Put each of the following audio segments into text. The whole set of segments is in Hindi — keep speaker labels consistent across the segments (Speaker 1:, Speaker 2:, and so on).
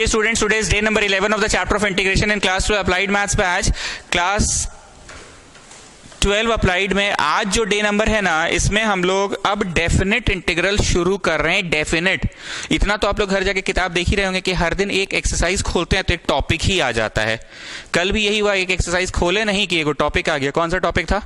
Speaker 1: Students, today is day number 11 of the chapter of integration in class 12 applied maths batch. class 12 applied में आज जो डे नंबर है ना, इसमें हम लोग अब डेफिनेट इंटीग्रल शुरू कर रहे हैं। डेफिनेट, इतना तो आप लोग हर जगह किताब देख ही रहे होंगे कि हर दिन एक एक्सरसाइज खोलते हैं तो एक टॉपिक ही आ जाता है। कल भी यही हुआ, एक एक्सरसाइज खोले नहीं कि एक टॉपिक आ गया। कौन सा टॉपिक था?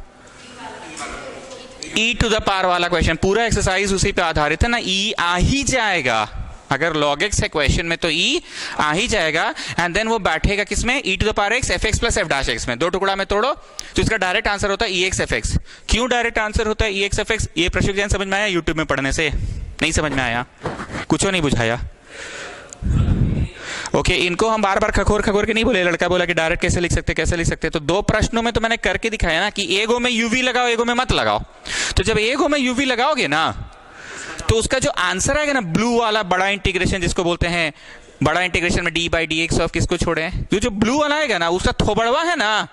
Speaker 1: e टू द पावर वाला क्वेश्चन। पूरा एक्सरसाइज उसी पे आधारित है ना। e आ ही जाएगा, अगर log x है क्वेश्चन में तो e आ ही जाएगा। एंड देन वो बैठेगा किसमें? e to the power x f x plus f dash x में। दो टुकड़ा में तोड़ो तो इसका डायरेक्ट आंसर होता है e x f x। क्यों डायरेक्ट आंसर होता है e x f x? ये प्रश्न जैन समझ में आया? यूट्यूब में पढ़ने से नहीं समझ में आया? कुछ नहीं बुझाया? ओके, इनको हम बार बार खखोर खखोर के नहीं बोले। लड़का बोला कि डायरेक्ट कैसे लिख सकते, कैसे लिख सकते। तो दो प्रश्नों में तो मैंने करके दिखाया ना कि एगो में यूवी लगाओ, एगो में मत लगाओ। तो जब एगो में यूवी लगाओगे ना तो उसका जो आंसर आएगा ना, ब्लू वाला बड़ा इंटीग्रेशन जिसको बोलते हैं, बड़ा इंटीग्रेशन में D by D x of किसको छोड़े, जो ब्लू वाला आएगा ना उसका थोबड़वा है ना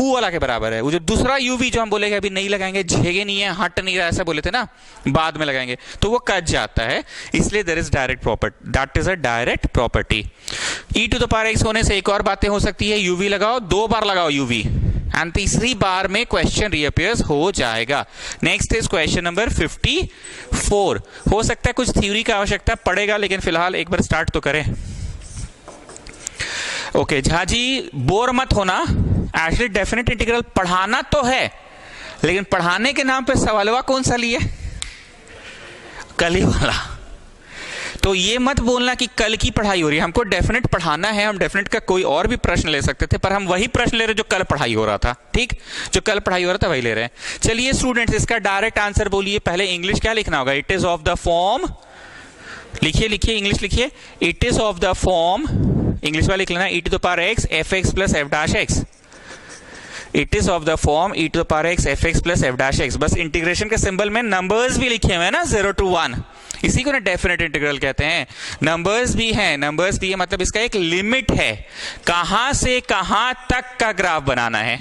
Speaker 1: ऊ वाला के बराबर है। वो जो दूसरा यूवी जो हम बोलेंगे अभी नहीं लगाएंगे, झेगे नहीं है, हट नहीं रहा, ऐसा बोले थे ना, बाद में लगाएंगे तो वो कट जाता है। इसलिए there is direct property, that is a direct property. E to the power x होने से एक और बातें हो सकती है। यूवी लगाओ, दो बार लगाओ यूवी, एंड तीसरी बार में क्वेश्चन रीअपियर्स हो जाएगा। Next is question number 54। हो सकता है कुछ थ्योरी का आवश्यकता पड़ेगा, लेकिन फिलहाल एक बार स्टार्ट तो करें। ओके झा जी, बोर मत होना। एक्चुअली डेफिनेट इंटीग्रल पढ़ाना तो है, लेकिन पढ़ाने के नाम पे सवालवा कौन सा लिए? कल ही वाला। तो ये मत बोलना कि कल की पढ़ाई हो रही है। हमको डेफिनेट पढ़ाना है, हम डेफिनेट का कोई और भी प्रश्न ले सकते थे, पर हम वही प्रश्न ले रहे जो कल पढ़ाई हो रहा था। ठीक, जो कल पढ़ाई हो रहा था वही ले रहे हैं। चलिए स्टूडेंट्स, इसका डायरेक्ट आंसर बोलिए। पहले इंग्लिश क्या लिखना होगा? It is of the form, लिखिए लिखिए इंग्लिश लिखिए। It is of the form, English वाला लिख लेना, e to the power x f x plus f dash x। It is of the form e to the power x f x plus f dash x। बस इंटीग्रेशन के सिंबल में नंबर्स भी लिखे हुए हैं ना, 0 to 1। इसी को ना डेफिनेट इंटीग्रल कहते हैं। नंबर्स भी हैं, नंबर्स भी है, मतलब इसका एक लिमिट है, कहां से कहां तक का ग्राफ बनाना है।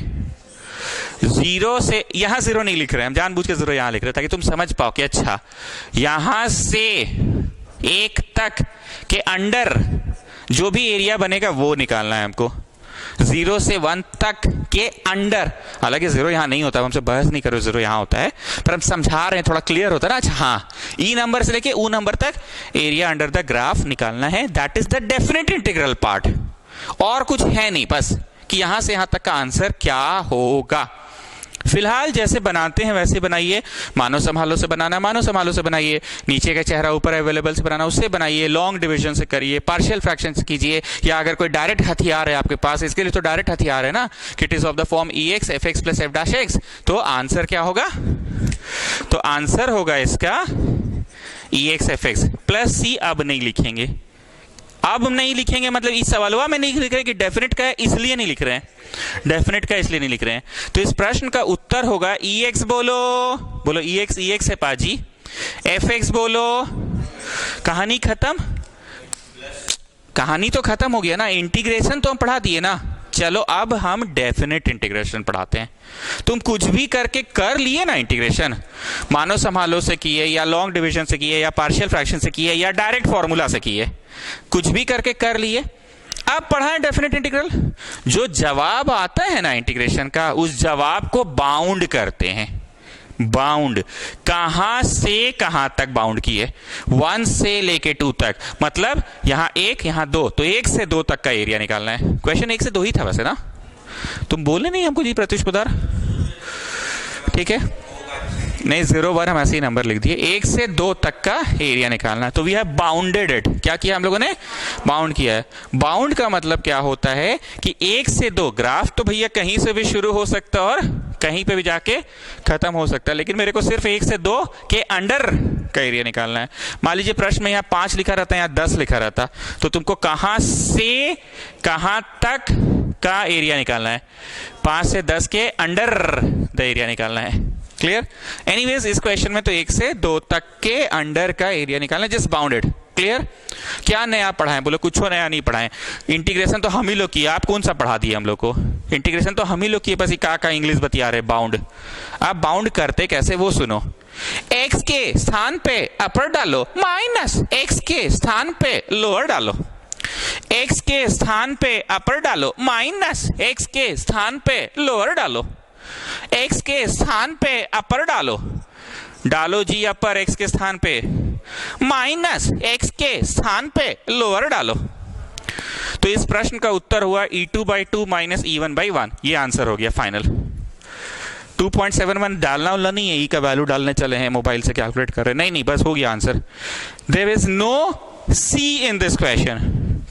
Speaker 1: जीरो से, यहां जीरो नहीं लिख रहे हैं हम, जानबूझ के जीरो यहां लिख रहे हैं ताकि तुम समझ पाओ कि अच्छा यहां से एक तक के अंडर जो भी एरिया बनेगा वो निकालना है हमको। 0 से 1 तक के अंडर, हालांकि जीरो यहां नहीं होता, हमसे बहस नहीं करो, जीरो यहां होता है, पर हम समझा रहे हैं, थोड़ा क्लियर होता है ना। अच्छा हाँ, ई नंबर से लेके ऊ नंबर तक एरिया अंडर द ग्राफ निकालना है। That is the definite integral part. और कुछ है नहीं, बस कि यहां से यहां तक का आंसर क्या होगा। फिलहाल जैसे बनाते हैं वैसे बनाइए। मानो संभालो से बनाना, मानो संभालो से बनाइए। नीचे का चेहरा ऊपर अवेलेबल से बनाना, उससे बनाइए। लॉन्ग डिवीजन से करिए, पार्शियल फ्रैक्शन से कीजिए, या अगर कोई डायरेक्ट हथियार है आपके पास, इसके लिए तो डायरेक्ट हथियार है ना, कि it is of the form E x f x plus f dash x. तो आंसर क्या होगा? तो आंसर होगा इसका ई एक्स एफ एक्स प्लस सी। अब नहीं लिखेंगे, अब नहीं लिखेंगे, मतलब इस सवालवा में नहीं लिख रहे कि डेफिनेट का है इसलिए नहीं लिख रहे हैं, डेफिनेट का इसलिए नहीं लिख रहे हैं। तो इस प्रश्न का उत्तर होगा ई एक्स, बोलो बोलो ई एक्स है पाजी, एफ एक्स बोलो। कहानी खत्म, कहानी तो खत्म हो गया ना, इंटीग्रेशन तो हम पढ़ा दिए ना। चलो अब हम डेफिनेट इंटीग्रेशन पढ़ाते हैं। तुम कुछ भी करके कर लिए ना इंटीग्रेशन, मानो संभालो से किए, या लॉन्ग डिवीजन से किए, या पार्शियल फ्रैक्शन से किए, या डायरेक्ट फॉर्मूला से किए, कुछ भी करके कर लिए। अब पढ़ाएं डेफिनेट इंटीग्रल। जो जवाब आता है ना इंटीग्रेशन का, उस जवाब को बाउंड करते हैं। बाउंड, कहां से कहां तक बाउंड किए? 1 से लेके 2 तक, मतलब यहां 1 यहां 2, तो 1 से 2 तक का एरिया निकालना है। क्वेश्चन 1 से 2 ही था वैसे ना, तुम बोले नहीं हमको जी प्रत्युष पुदार, ठीक है? नहीं, 0 1 हम ऐसे ही नंबर लिख दिए। 1 से 2 तक का एरिया निकालना है। तो वी हैव बाउंडेड इट। क्या किया हम लोगों ने? बाउंड किया है। बाउंड का मतलब क्या होता है कि 1 से 2, ग्राफ तो भैया कहीं से भी शुरू हो सकता है और कहीं पे भी जाके खत्म हो सकता है, लेकिन मेरे को सिर्फ 1 से 2 के अंडर का एरिया निकालना है। मान लीजिए प्रश्न में यहाँ 5 लिखा रहता है, यहाँ 10 लिखा रहता, तो तुमको कहां से कहां तक का एरिया निकालना है? 5 से 10 के अंडर द एरिया निकालना है। क्लियर? एनीवेज इस क्वेश्चन में तो 1 से 2 तक के अंडर का एरिया निकालना है, जस्ट बाउंडेड। क्लियर? क्या नया पढ़ाएं? बोलो कुछ नया नहीं पढ़ाएं। इंटीग्रेशन तो हम ही लोग किए, आप कौन सा पढ़ा दिए हम लोग को? इंटीग्रेशन तो हम ही लोग किए, बस का इंग्लिश बतिया रहे। बाउंड, आप बाउंड करते कैसे वो सुनो। x के स्थान पे अपर डालो, माइनस x के स्थान पे लोअर डालो। x के स्थान पे अपर डालो माइनस x के स्थान पे लोअर डालो, x के स्थान पे अपर डालो, डालो जी अपर x के स्थान पे, माइनस x के स्थान पे लोअर डालो। तो इस प्रश्न का उत्तर हुआ e2/2 माइनस e1/1। ये आंसर हो गया फाइनल। 2.71 डालना वाला नहीं है, ई का वैल्यू डालने चले हैं, मोबाइल से कैलकुलेट कर रहे हैं, नहीं बस हो गया answer. There is no C in this question,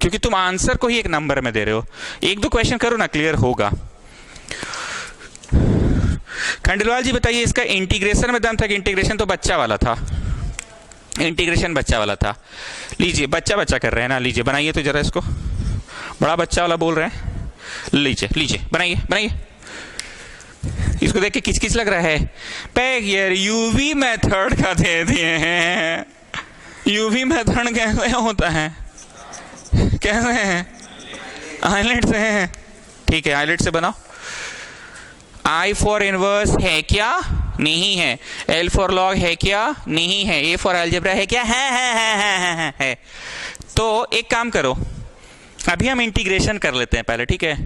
Speaker 1: क्योंकि तुम आंसर को ही एक नंबर में दे रहे हो। एक दो क्वेश्चन करो ना, क्लियर होगा। खंडेलवाल जी बताइए, इसका इंटीग्रेशन में दम था कि इंटीग्रेशन तो बच्चा वाला था? इंटीग्रेशन बच्चा वाला था। लीजिए, बच्चा बच्चा कर रहे हैं ना, लीजिए बनाइए तो जरा इसको, बड़ा बच्चा वाला बोल रहे हैं। लीजिए लीजिए बनाइए बनाइए। इसको देख के किचकिच लग रहा है। पैक यार यूवी मेथड का दे दिए हैं। यूवी मेथड कैसे होता है? कैसे है? आइलेट से है। ठीक है, आइलेट से बनाओ। I फॉर इनवर्स है क्या? नहीं है। L फॉर लॉग है क्या? नहीं है। A फॉर अलजेब्रा है क्या? है। तो एक काम करो, अभी हम इंटीग्रेशन कर लेते हैं पहले, ठीक है?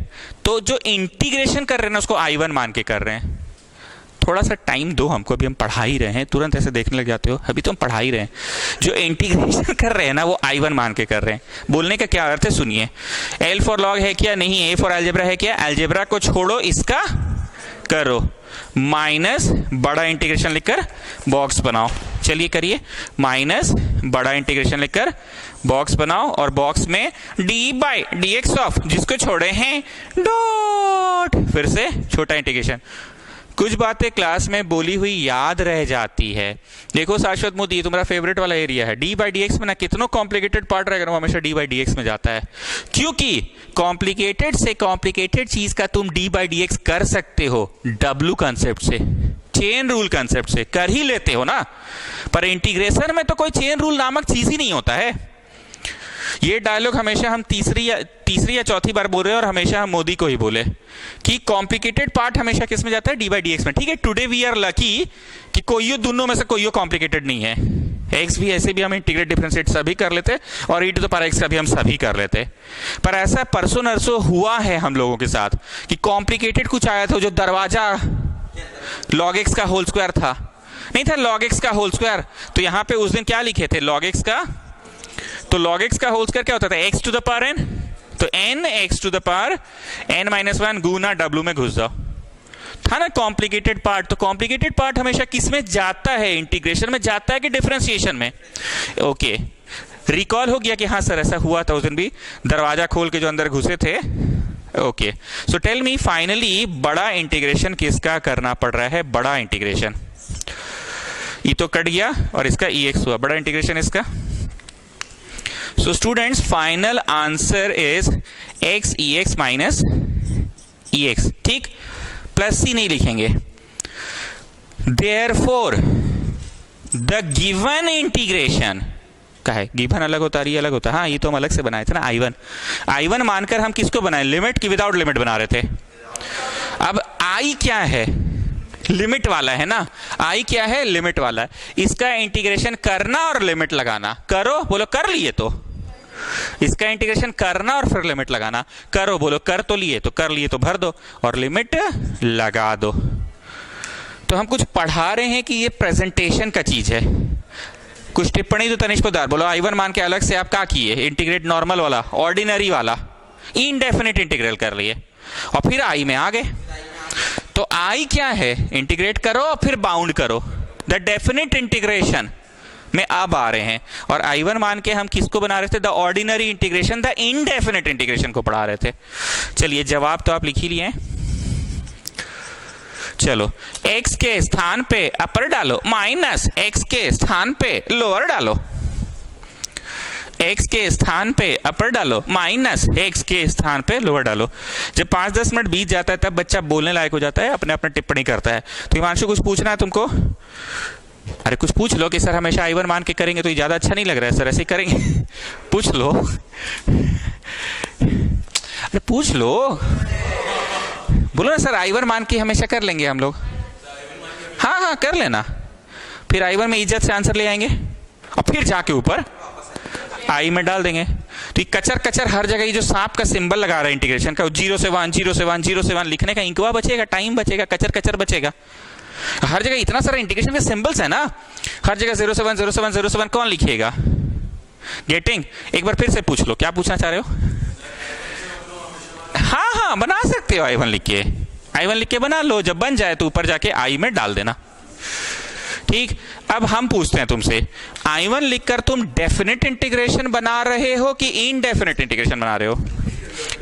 Speaker 1: तो जो इंटीग्रेशन कर रहे हैं ना उसको I1 मान के कर रहे हैं। थोड़ा सा टाइम दो हमको, अभी हम पढ़ा ही रहे हैं, तुरंत ऐसे देखने लग जाते हो, अभी तो हम पढ़ा ही रहे हैं। जो इंटीग्रेशन कर रहे हैं ना वो I1 मान के कर रहे हैं। बोलने का क्या अर्थ है सुनिए। L फॉर लॉग है क्या? नहीं है। A फॉर अलजेब्रा है क्या? अलजेब्रा को छोड़ो, इसका करो, माइनस बड़ा इंटीग्रेशन लिखकर बॉक्स बनाओ। चलिए करिए, माइनस बड़ा इंटीग्रेशन लिखकर बॉक्स बनाओ, और बॉक्स में d/dx ऑफ जिसको छोड़े हैं डॉट, फिर से छोटा इंटीग्रेशन। कुछ बातें क्लास में बोली हुई याद रह जाती है। देखो शाश्वत मोदी, ये तुम्हारा फेवरेट वाला एरिया है। d/dx में ना कितना कॉम्प्लिकेटेड पार्ट रहेगा वो हमेशा d/dx में जाता है, क्योंकि कॉम्प्लिकेटेड से कॉम्प्लिकेटेड चीज का तुम d/dx कर सकते हो W कंसेप्ट से, चेन रूल कंसेप्ट से कर ही लेते हो ना, पर इंटीग्रेशन में तो कोई चेन रूल नामक चीज ही नहीं होता है। ये डायलॉग हमेशा हम तीसरी या चौथी बार बोल रहे हैं, और हमेशा हम मोदी को ही बोले कि कॉम्प्लिकेटेड पार्ट हमेशा किस में जाता है? d/dx में। ठीक है, टुडे वी आर लकी कि कोई दोनों में से कोई कॉम्प्लिकेटेड नहीं है। x भी ऐसे भी हम इंटीग्रेट डिफरेंशिएट सभी कर लेते, और e to the power x का भी हम सभी कर लेते। पर ऐसा परसों नरसों हुआ है हम लोगों के साथ कि कॉम्प्लिकेटेड कुछ आया था, जो दरवाजा log x का होल स्क्वायर था, नहीं था log x का होल स्क्वायर। तो यहां पे उस दिन क्या लिखे थे? log x का, तो log x का होल स्क्वायर क्या होता था? x to the power n, तो n x to the power n-1 गुना w में घुस जाओ, था ना कॉम्प्लिकेटेड पार्ट। तो कॉम्प्लिकेटेड पार्ट हमेशा किस में जाता है? इंटीग्रेशन में जाता है कि डिफरेंशिएशन में? ओके, रिकॉल हो गया कि हाँ सर ऐसा हुआ था उस दिन भी, दरवाजा खोल के जो अंदर घुसे थे। Okay, so tell me finally बड़ा इंटीग्रेशन किसका करना पड़ रहा है? बड़ा इंटीग्रेशन। ये तो कट गया और इसका ex हुआ, बड़ा इंटीग्रेशन इसका। So students, final answer is x ex minus ex, ठीक? प्लस सी नहीं लिखेंगे। Therefore, the given integration का है, गिवन अलग होता है, ये अलग होता है। हाँ, ये तो हम अलग से बनाए थे ना I1 मानकर हम किसको बनाए? लिमिट की विदाउट लिमिट बना रहे थे। अब I क्या है? लिमिट वाला है ना। I क्या है? लिमिट वाला है। इसका इंटीग्रेशन करना और लिमिट लगाना, करो बोलो कर लिए, तो इसका इंटीग्रेशन करना और फिर लिमिट लगाना, करो बोलो कर तो लिए, तो कर लिए तो भर दो और लिमिट लगा दो। तो हम कुछ पढ़ा रहे हैं कि ये प्रेजेंटेशन का चीज है। कुछ टिप्पणी तो तनिष्क पोद्दार, बोलो I1 मान के अलग से आप क्या किए? इंटीग्रेट नॉर्मल वाला, ऑर्डिनरी वाला, इनडेफिनिट इंटीग्रल कर लिए और फिर I में आ गए। तो I क्या है? इंटीग्रेट करो और फिर बाउंड करो। द डेफिनिट इंटीग्रेशन में अब आ रहे हैं, और I1 मान के हम किसको बना रहे थे? The ordinary integration, the indefinite integration को पढ़ा रहे थे। चलिए जवाब तो आप लिख ही लिए हैं। चलो, x के स्थान पे अपर डालो माइनस x के स्थान पे लोअर डालो, x के स्थान पे अपर डालो माइनस x के स्थान पे लोअर डालो। जब 5-10 मिनट बीत जाता है तब बच्चा बोलने लायक हो जाता है, अपने अपने टिप्पणी करता है। तो हिमांशु कुछ पूछना है तुमको? अरे कुछ पूछ लो कि सर हमेशा I1 मान के करेंगे तो ये ज्यादा अच्छा नहीं लग रहा है सर, ऐसे ही करेंगे। पूछ लो, अरे पूछ लो, बोलो ना सर I1 मान के हमेशा कर लेंगे हम लोग। हाँ हाँ कर लेना, फिर I1 में इज्जत से आंसर ले आएंगे और फिर जाके ऊपर I में डाल देंगे। तो ये कचर कचर हर जगह, ये जो सांप का सिंबल लगा रहा है इंटीग्रेशन का, 0 से 1 0 से 1 0 से 1 लिखने का इंकवा बचेगा, टाइम बचेगा, कचर कचर बचेगा। हर जगह इतना सारा इंटीग्रेशन के सिंबल्स है ना, हर जगह 0 से 1 0 से 1 0 से 1 कौन लिखिएगा? गेटिंग? एक बार फिर से पूछ लो, क्या पूछना चाह रहे हो? हाँ हाँ बना सकते हो, I1 लिख के, I1 लिख के बना लो, जब बन जाए तो ऊपर जाके I में डाल देना। ठीक, अब हम पूछते हैं तुमसे, I1 लिखकर तुम डेफिनेट इंटीग्रेशन बना रहे हो कि इनडेफिनेट इंटीग्रेशन बना रहे हो?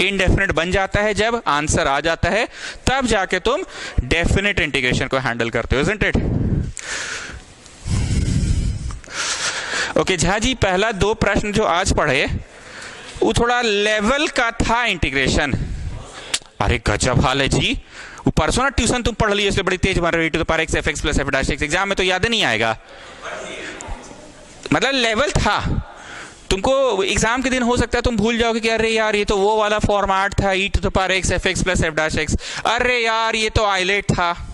Speaker 1: इनडेफिनेट बन जाता है जब आंसर आ जाता है, तब जाके तुम डेफिनेट इंटीग्रेशन को हैंडल करते हो, isn't it? Okay Jha ji, पहला 2 प्रश्न जो आज पढ़े वो थोड़ा लेवल का था इंटीग्रेशन। अरे गजब हाल है जी, वो परसों ना ट्यूशन तुम पढ़ लिए इसलिए बड़ी तेज मार रही, तो x f x plus f dash x, exam में तो याद नहीं आएगा। मतलब लेवल था, तुमको एग्जाम के दिन हो सकता है तुम भूल जाओगे कि अरे यार ये तो वो वाला फॉर्मेट था, e⁻x f x plus f dash x, अरे यार ये तो आइलेट था।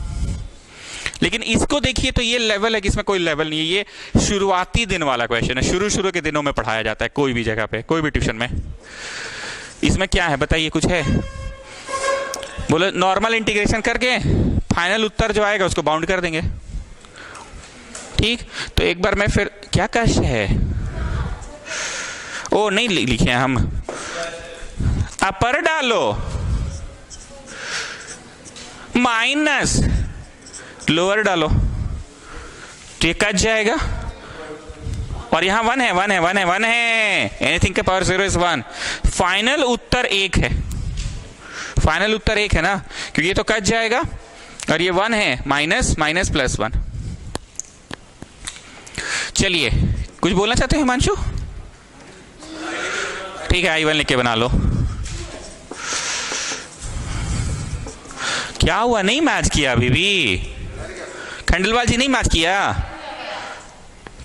Speaker 1: लेकिन इसको देखिए तो ये लेवल है कि इसमें कोई लेवल नहीं है, ये शुरुआती दिन वाला क्वेश्चन है, शुरू के दिनों में पढ़ाया जाता है कोई भी जगह पे, कोई भी ट्यूशन में। इसमें क्या है बताइए, कुछ है? बोलो नॉर्मल इंटीग्रेशन करके फाइनल उत्तर जो आएगा उसको बाउंड कर देंगे। ठीक, तो एक बार मैं फिर, क्या कष्ट है? ओ नहीं लिखे हम, अपर डालो माइनस लोअर डालो तो ये कट जाएगा, और यहां 1 है 1 है 1 है 1 है, एनीथिंग का पावर 0 इज 1। फाइनल उत्तर 1 है, फाइनल उत्तर 1 है ना, क्योंकि ये तो कट जाएगा, और ये 1 है, माइनस माइनस प्लस 1। चलिए, कुछ बोलना चाहते हैं हिमांशु? ठीक है, I1 लिख के बना लो। क्या हुआ, नहीं मैच किया अभी भी? खंडलवाल जी नहीं मैच किया?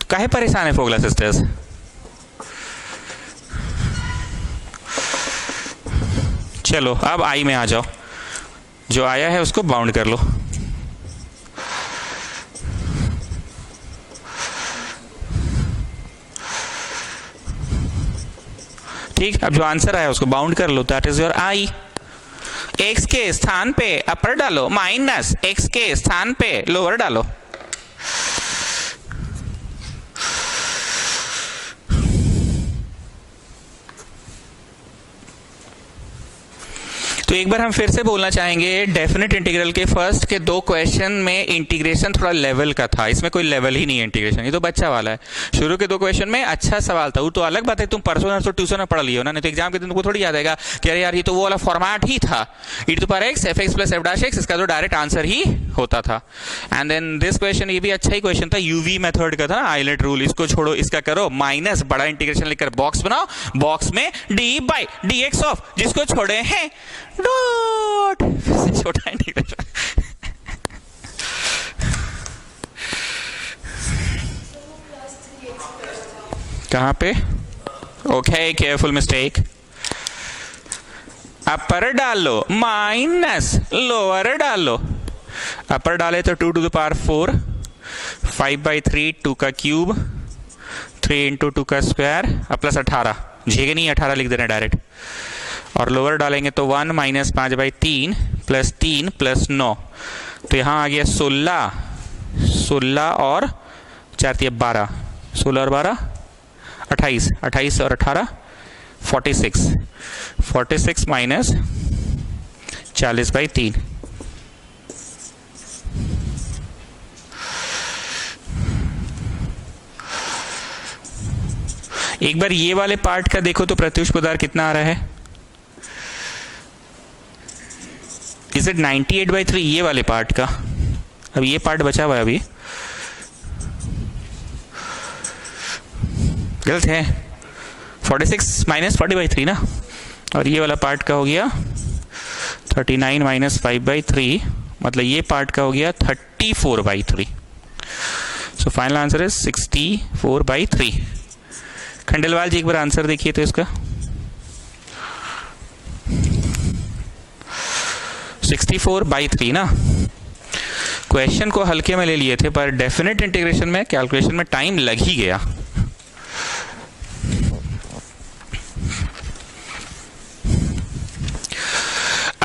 Speaker 1: काहे परेशान है फोगला सिस्टर्स? चलो अब I में आ जाओ, जो आया है उसको बाउंड कर लो। ठीक, अब जो आंसर आया उसको बाउंड कर लो, that is your I। x के स्थान पे अपर डालो, माइनस x के स्थान पे लोअर डालो। तो एक बार हम फिर से बोलना चाहेंगे, डेफिनेट इंटीग्रल के फर्स्ट के 2 क्वेश्चन में इंटीग्रेशन थोड़ा लेवल का था, इसमें कोई लेवल ही नहीं है इंटीग्रेशन, ये तो बच्चा वाला है। शुरू के 2 क्वेश्चन में अच्छा सवाल था, वो तो अलग बात है, तुम परसों तो ट्यूशन में पढ़ लियो ना, नहीं तो एग्जाम के दिन तुमको थोड़ी याद आएगा कि अरे यार ये तो वो वाला फॉर्मेट ही था, e⁻x f x plus f dash x, इसका तो डायरेक्ट आंसर ही होता था। एंड देन दिस क्वेश्चन, ये भी अच्छा ही क्वेश्चन था, यूवी मेथड का था ना, आइलेट रूल, इसको छोड़ो, इसका करो माइनस बड़ा इंटीग्रेशन लिखकर बॉक्स बनाओ, बॉक्स में d/dx ऑफ, जिसको छोड़े हैं डॉट, छोटा इंटीग्रेशन। कहां पे? Okay, careful mistake. अपर डालो माइनस लोअर डालो, अपर डाले तो 2 to the power 4, 5/3 2 का क्यूब, 3 into 2 का स्क्वायर, प्लस 18, झेगे नहीं 18 लिख देना डायरेक्ट, और लोअर डालेंगे तो 1 माइनस 5/3 प्लस 3 प्लस 9, तो यहां आ गया 16 और 4 12, 16 और 12 28, 28 और 18 46 माइनस 40/3। एक बार ये वाले पार्ट का देखो तो प्रत्युष पदार्थ कितना आ रहा है? Is it 98/3? ये वाले पार्ट का, अब ये पार्ट बचा हुआ है, अभी गलत है, 46 माइनस 40/3 ना, और ये वाला पार्ट का हो गया 39 माइनस 5/3, मतलब ये पार्ट का हो गया 34/3। So final answer is 64/3। Khandelwal ji एक बार आंसर देखिए तो इसका 64/3 ना। क्वेश्चन को हल्के में ले लिए थे, पर डेफिनेट इंटीग्रेशन में कैलकुलेशन में टाइम लग ही गया।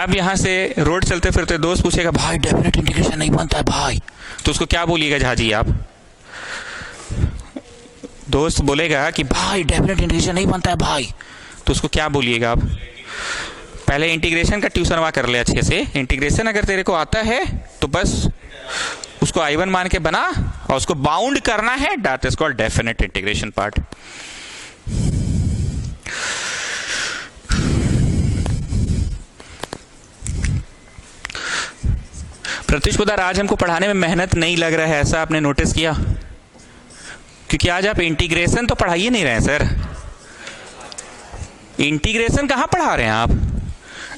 Speaker 1: अब यहां से रोड चलते फिरते दोस्त पूछेगा भाई डेफिनेट इंटीग्रेशन नहीं बनता है भाई, तो उसको क्या बोलिएगा झाजी आप? दोस्त बोलेगा कि भाई डेफिनेट इंटीग्रेशन नहीं बनता है भाई, तो उसको क्या बोलिएगा आप? पहले इंटीग्रेशन का ट्यूशन वहाँ कर ले अच्छे से। इंटीग्रेशन अगर तेरे को आता है तो बस उसको I1 मान के बना और उसको बाउंड करना है, that is called definite integration part. Pratyush Poddar, आज हमको पढ़ाने में मेहनत नहीं लग रहा है, ऐसा आपने नोटिस किया? क्योंकि आज आप इंटीग्रेशन तो पढ़ा ही नहीं रहे हैं सर। इंटीग्रेशन कहाँ पढ़ा रहे हैं आप?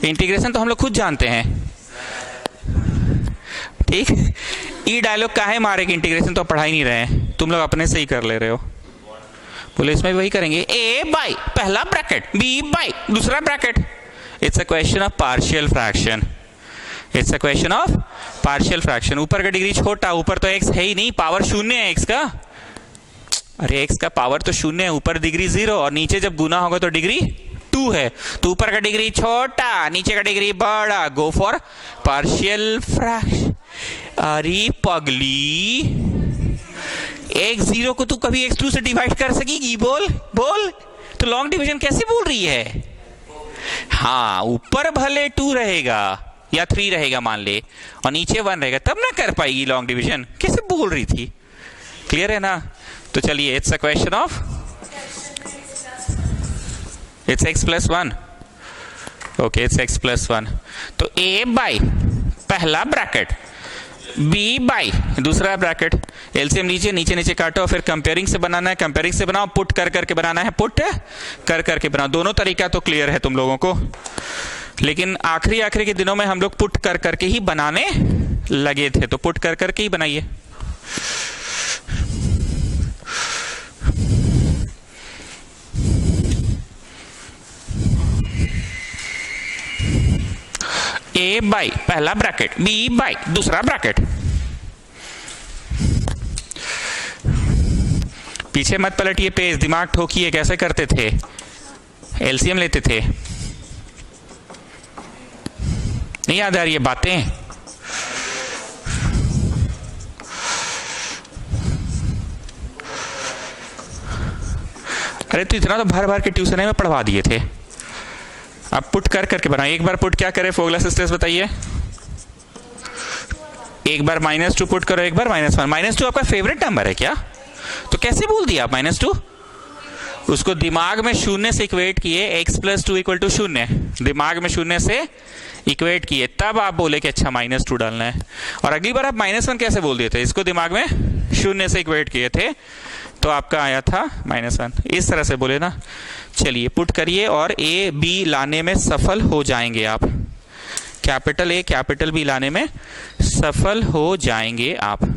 Speaker 1: इंटीग्रेशन तो हम लोग खुद जानते हैं, ठीक। ई डायलॉग काहे मारे कि इंटीग्रेशन तो पढ़ा ही नहीं रहे हैं, तुम लोग अपने से ही कर ले रहे हो। बोले इसमें भी वही करेंगे, ए बाई पहला ब्रैकेट, बी बाई दूसरा bracket. It's a question of partial fraction, it's a question of partial fraction. ऊपर का डिग्री छोटा, ऊपर तो एक्स है ही नहीं, पावर शून्य है एक्स का। अरे एक्स का पावर तो शून्य है, ऊपर डिग्री 0 और नीचे जब गुना होगा तो डिग्री 2 है, तो ऊपर का डिग्री छोटा नीचे का डिग्री बड़ा। Go for partial fraction. अरे पगली, x0 को तू कभी x2 से डिवाइड कर सकेगी? बोल बोल, तो लॉन्ग डिवीजन कैसे बोल रही है? हाँ, ऊपर भले 2 रहेगा या 3 रहेगा मान ले, और नीचे 1 रहेगा, तब ना कर पाएगी लॉन्ग डिवीजन। कैसे बोल रही थी? क्लियर है ना? तो चलिए, it's a question of, it's x plus 1। Okay, it's x plus 1। तो a बाई पहला ब्रैकेट, b बाई दूसरा ब्रैकेट। एलसीएम लीजिए, नीचे नीचे काटो, फिर कंपेयरिंग से बनाना है, कंपेयरिंग से बनाओ, पुट कर करके बनाना है, पुट कर करके बनाओ। दोनों तरीका तो क्लियर है तुम लोगों को, लेकिन आखिरी के दिनों में हम लोग पुट कर करके ही बनाने लगे थे, तो पुट कर करके ही बनाइए। ए बाई पहला ब्रैकेट, बी बाई दूसरा ब्रैकेट। पीछे मत पलटिए पेज, दिमाग ठोकिए। कैसे करते थे? एलसीएम लेते थे। नहीं याद आ रही है बातें? अरे तो इतना तो भर भर के ट्यूशन में पढ़वा दिए थे। अब पुट कर करके बनाओ। एक बार पुट क्या करे फोगला सिस्टर्स बताइए? एक बार -2 पुट करो, एक बार -1। -2 आपका फेवरेट नंबर है क्या? तो कैसे बोल दिया आप -2? उसको दिमाग में शून्य से इक्वेट किए, x प्लस 2 इक्वल टू 0, दिमाग में शून्य से इक्वेट किए, तब आप बोले कि अच्छा -2 डालना है। और अगली बार आप -1 कैसे बोल दिए थे? इसको दिमाग में शून्य से इक्वेट किए थे, तो आपका आया था -1। इस तरह से बोले ना। चलिए पुट करिए और ए बी लाने में सफल हो जाएंगे आप। कैपिटल ए कैपिटल बी लाने में सफल हो जाएंगे आप।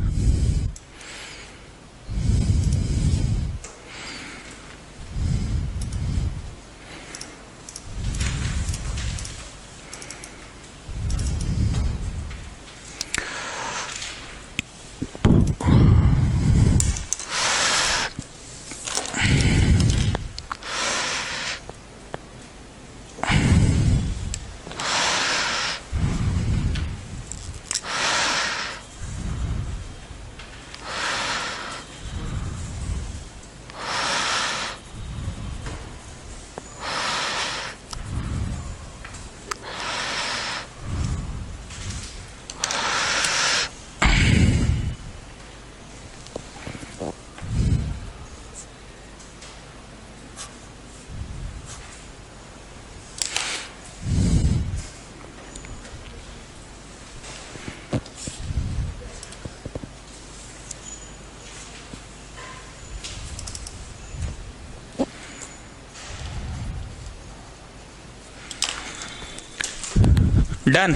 Speaker 1: डन।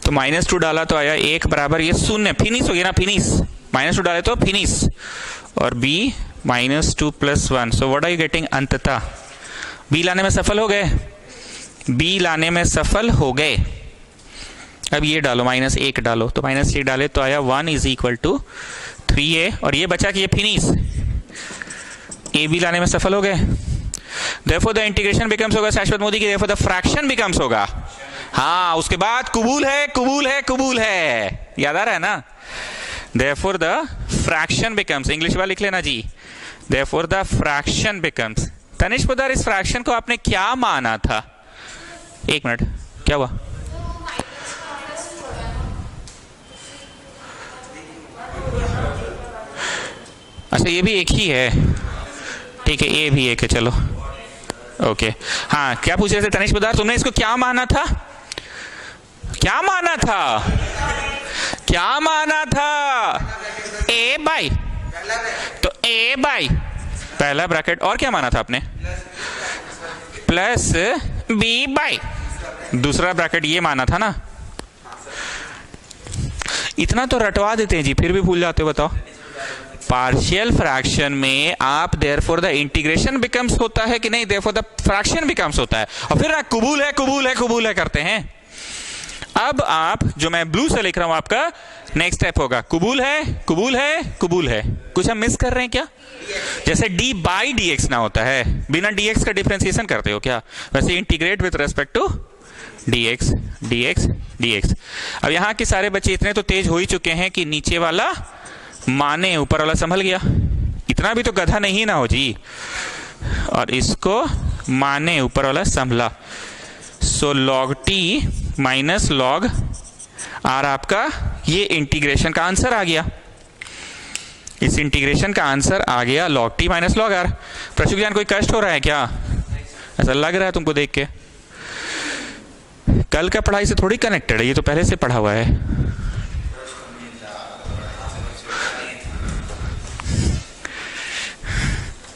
Speaker 1: तो -2 डाला तो आया 1 बराबर ये 0, फिनिश हो गया ना, फिनिश। -2 डाले तो फिनिश, और b -2 + 1। So what are you getting? अंततः b लाने में सफल हो गए, b लाने में सफल हो गए। अब ये डालो, -1 डालो, तो -1 डाले तो आया 1 = 3a, और ये बचा कि ये फिनिश, a b लाने में सफल हो गए। Therefore the integration becomes होगा शाश्वत मोदी की, therefore the fraction becomes होगा हाँ, उसके बाद कबूल है, कबूल है, कबूल है, याद आ रहा है ना। Therefore the fraction becomes, English वाला लिख लेना जी, Therefore the fraction becomes। Tanishq Poddar, इस फ्रैक्शन को आपने क्या माना था? एक मिनट, क्या हुआ? अच्छा, ये भी एक ही है, ठीक है, ये भी एक है, चलो ओके। हाँ, क्या पूछ रहे थे तनिष्क पोद्दार, तुमने इसको क्या माना था? क्या माना था? क्या माना था? ए बाई, तो ए बाई पहला ब्रैकेट, और क्या माना था आपने? प्लस बी बाई दूसरा ब्रैकेट, ये माना था ना। इतना तो रटवा देते हैं जी, फिर भी भूल जाते हो, बताओ। पार्शियल फ्रैक्शन में आप देयरफॉर द इंटीग्रेशन बिकम्स होता है कि नहीं, देयरफॉर द फ्रैक्शन बिकम्स होता है, और फिर कबूल है, कबूल है, कबूल है करते हैं। अब आप, जो मैं ब्लू से लिख रहा हूं, आपका नेक्स्ट स्टेप होगा कबूल है, कबूल है, कबूल है। कुछ हम मिस कर रहे हैं क्या? जैसे डी बाई डी एक्स ना होता है, बिना डी एक्स का डिफरेंशिएशन करते हो क्या? वैसे integrate with respect to d x, d x, d x. अब यहाँ के सारे बच्चे इतने तो तेज हो ही चुके हैं कि नीचे वाला माने ऊपर वाला संभल गया। इतना भी तो गधा नहीं ना हो जी, और इसको माने ऊपर वाला संभला। So log T minus log are आपका ये इंटीग्रेशन का आंसर आ गया। इस इंटीग्रेशन का आंसर आ गया log T minus log R. प्रशुक ज्ञान, कोई कष्ट हो रहा है क्या? ऐसा लग रहा है तुमको देख के? कल का पढ़ाई से थोड़ी कनेक्टेड है, ये तो पहले से पढ़ा हुआ है।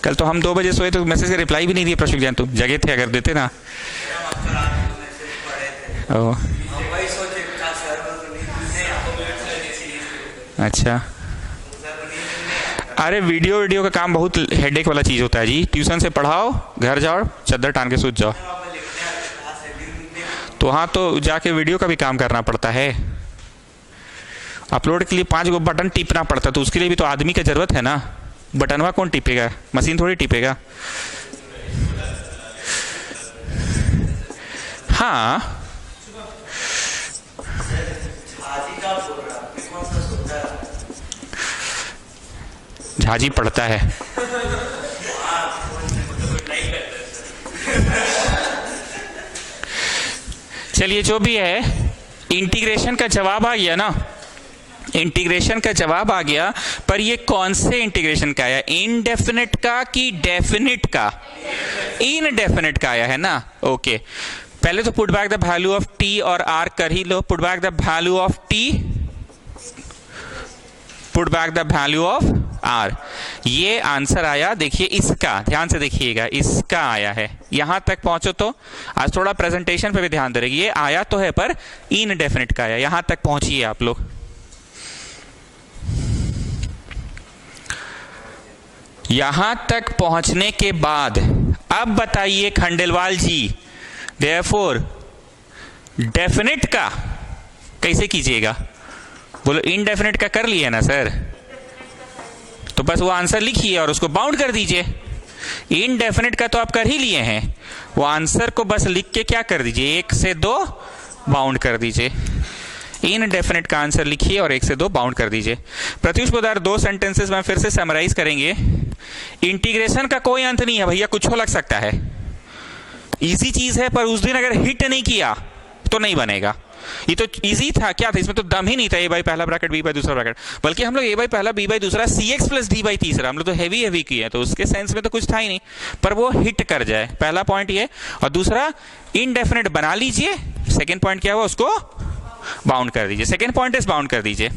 Speaker 1: कल तो हम 2 बजे सोए तो मैसेज का रिप्लाई भी नहीं दिया प्रशुक ज्ञान, तुम जगह थे, अगर देते ना। अच्छा, अरे वीडियो का काम बहुत हेडेक वाला चीज होता है जी। ट्यूशन से पढ़ाओ, घर जाओ, चद्दर टान के सूत जाओ। तो हाँ, तो जाके वीडियो का भी काम करना पड़ता है। अपलोड के लिए 5 गो बटन टिपना पड़ता है, तो उसके लिए भी तो आदमी की जरूरत है ना। बटनवा कौन टिपेगा? मशीन थोड़ी टिपेगा। हाँ, झाजी पड़ता है। चलिए, जो भी है, इंटीग्रेशन का जवाब आ गया ना। इंटीग्रेशन का जवाब आ गया, पर ये कौन से इंटीग्रेशन का आया? इनडेफिनेट का कि डेफिनिट का? इनडेफिनेट का आया है ना। ओके, पहले तो put back the value of T और आर कर ही लो। Put back the value of T, put back the value of R. ये आंसर आया, देखिए इसका, ध्यान से देखिएगा, इसका आया है। यहां तक पहुंचो तो आज थोड़ा प्रेजेंटेशन पे भी ध्यान दे रही। ये आया तो है, पर इनडेफिनिट का आया। यहां तक पहुंचिए आप लोग। यहां तक पहुंचने के बाद अब बताइए खंडेलवाल जी, देयरफॉर डेफिनेट का कैसे कीजिएगा? बोलो, इनडेफिनेट का कर लिए ना सर, तो बस वो आंसर लिखिए और उसको बाउंड कर दीजिए। इनडेफिनेट का तो आप कर ही लिए हैं, वो आंसर को बस लिख के क्या कर दीजिए, 1 से 2 बाउंड कर दीजिए। इनडेफिनेट का आंसर लिखिए और 1 से 2 बाउंड कर दीजिए। प्रत्युष पोद्दार, 2 सेंटेंसेस में फिर से समराइज करेंगे। इंटीग्रेशन का कोई अंत नहीं है भैया, कुछ हो लग सकता है, इजी चीज है, पर उस दिन अगर हिट नहीं किया तो नहीं बनेगा। ये तो इजी था, क्या था इसमें? तो दम ही नहीं था। ए बाई पहला ब्रैकेट, बी बाई दूसरा ब्रैकेट, बल्कि हम लोग ए बाई पहला, बी बाई दूसरा, सी एक्स प्लस डी बाई तीसरा, हम लोग तो हैवी किए, तो उसके सेंस में तो कुछ था ही नहीं, पर वो हिट कर जाए, पहला पॉइंट ये। और दूसरा, इनडेफिनेट बना लीजिए। सेकेंड पॉइंट क्या हुआ, उसको बाउंड कर दीजिए। सेकेंड पॉइंट इज बाउंड कर दीजिए।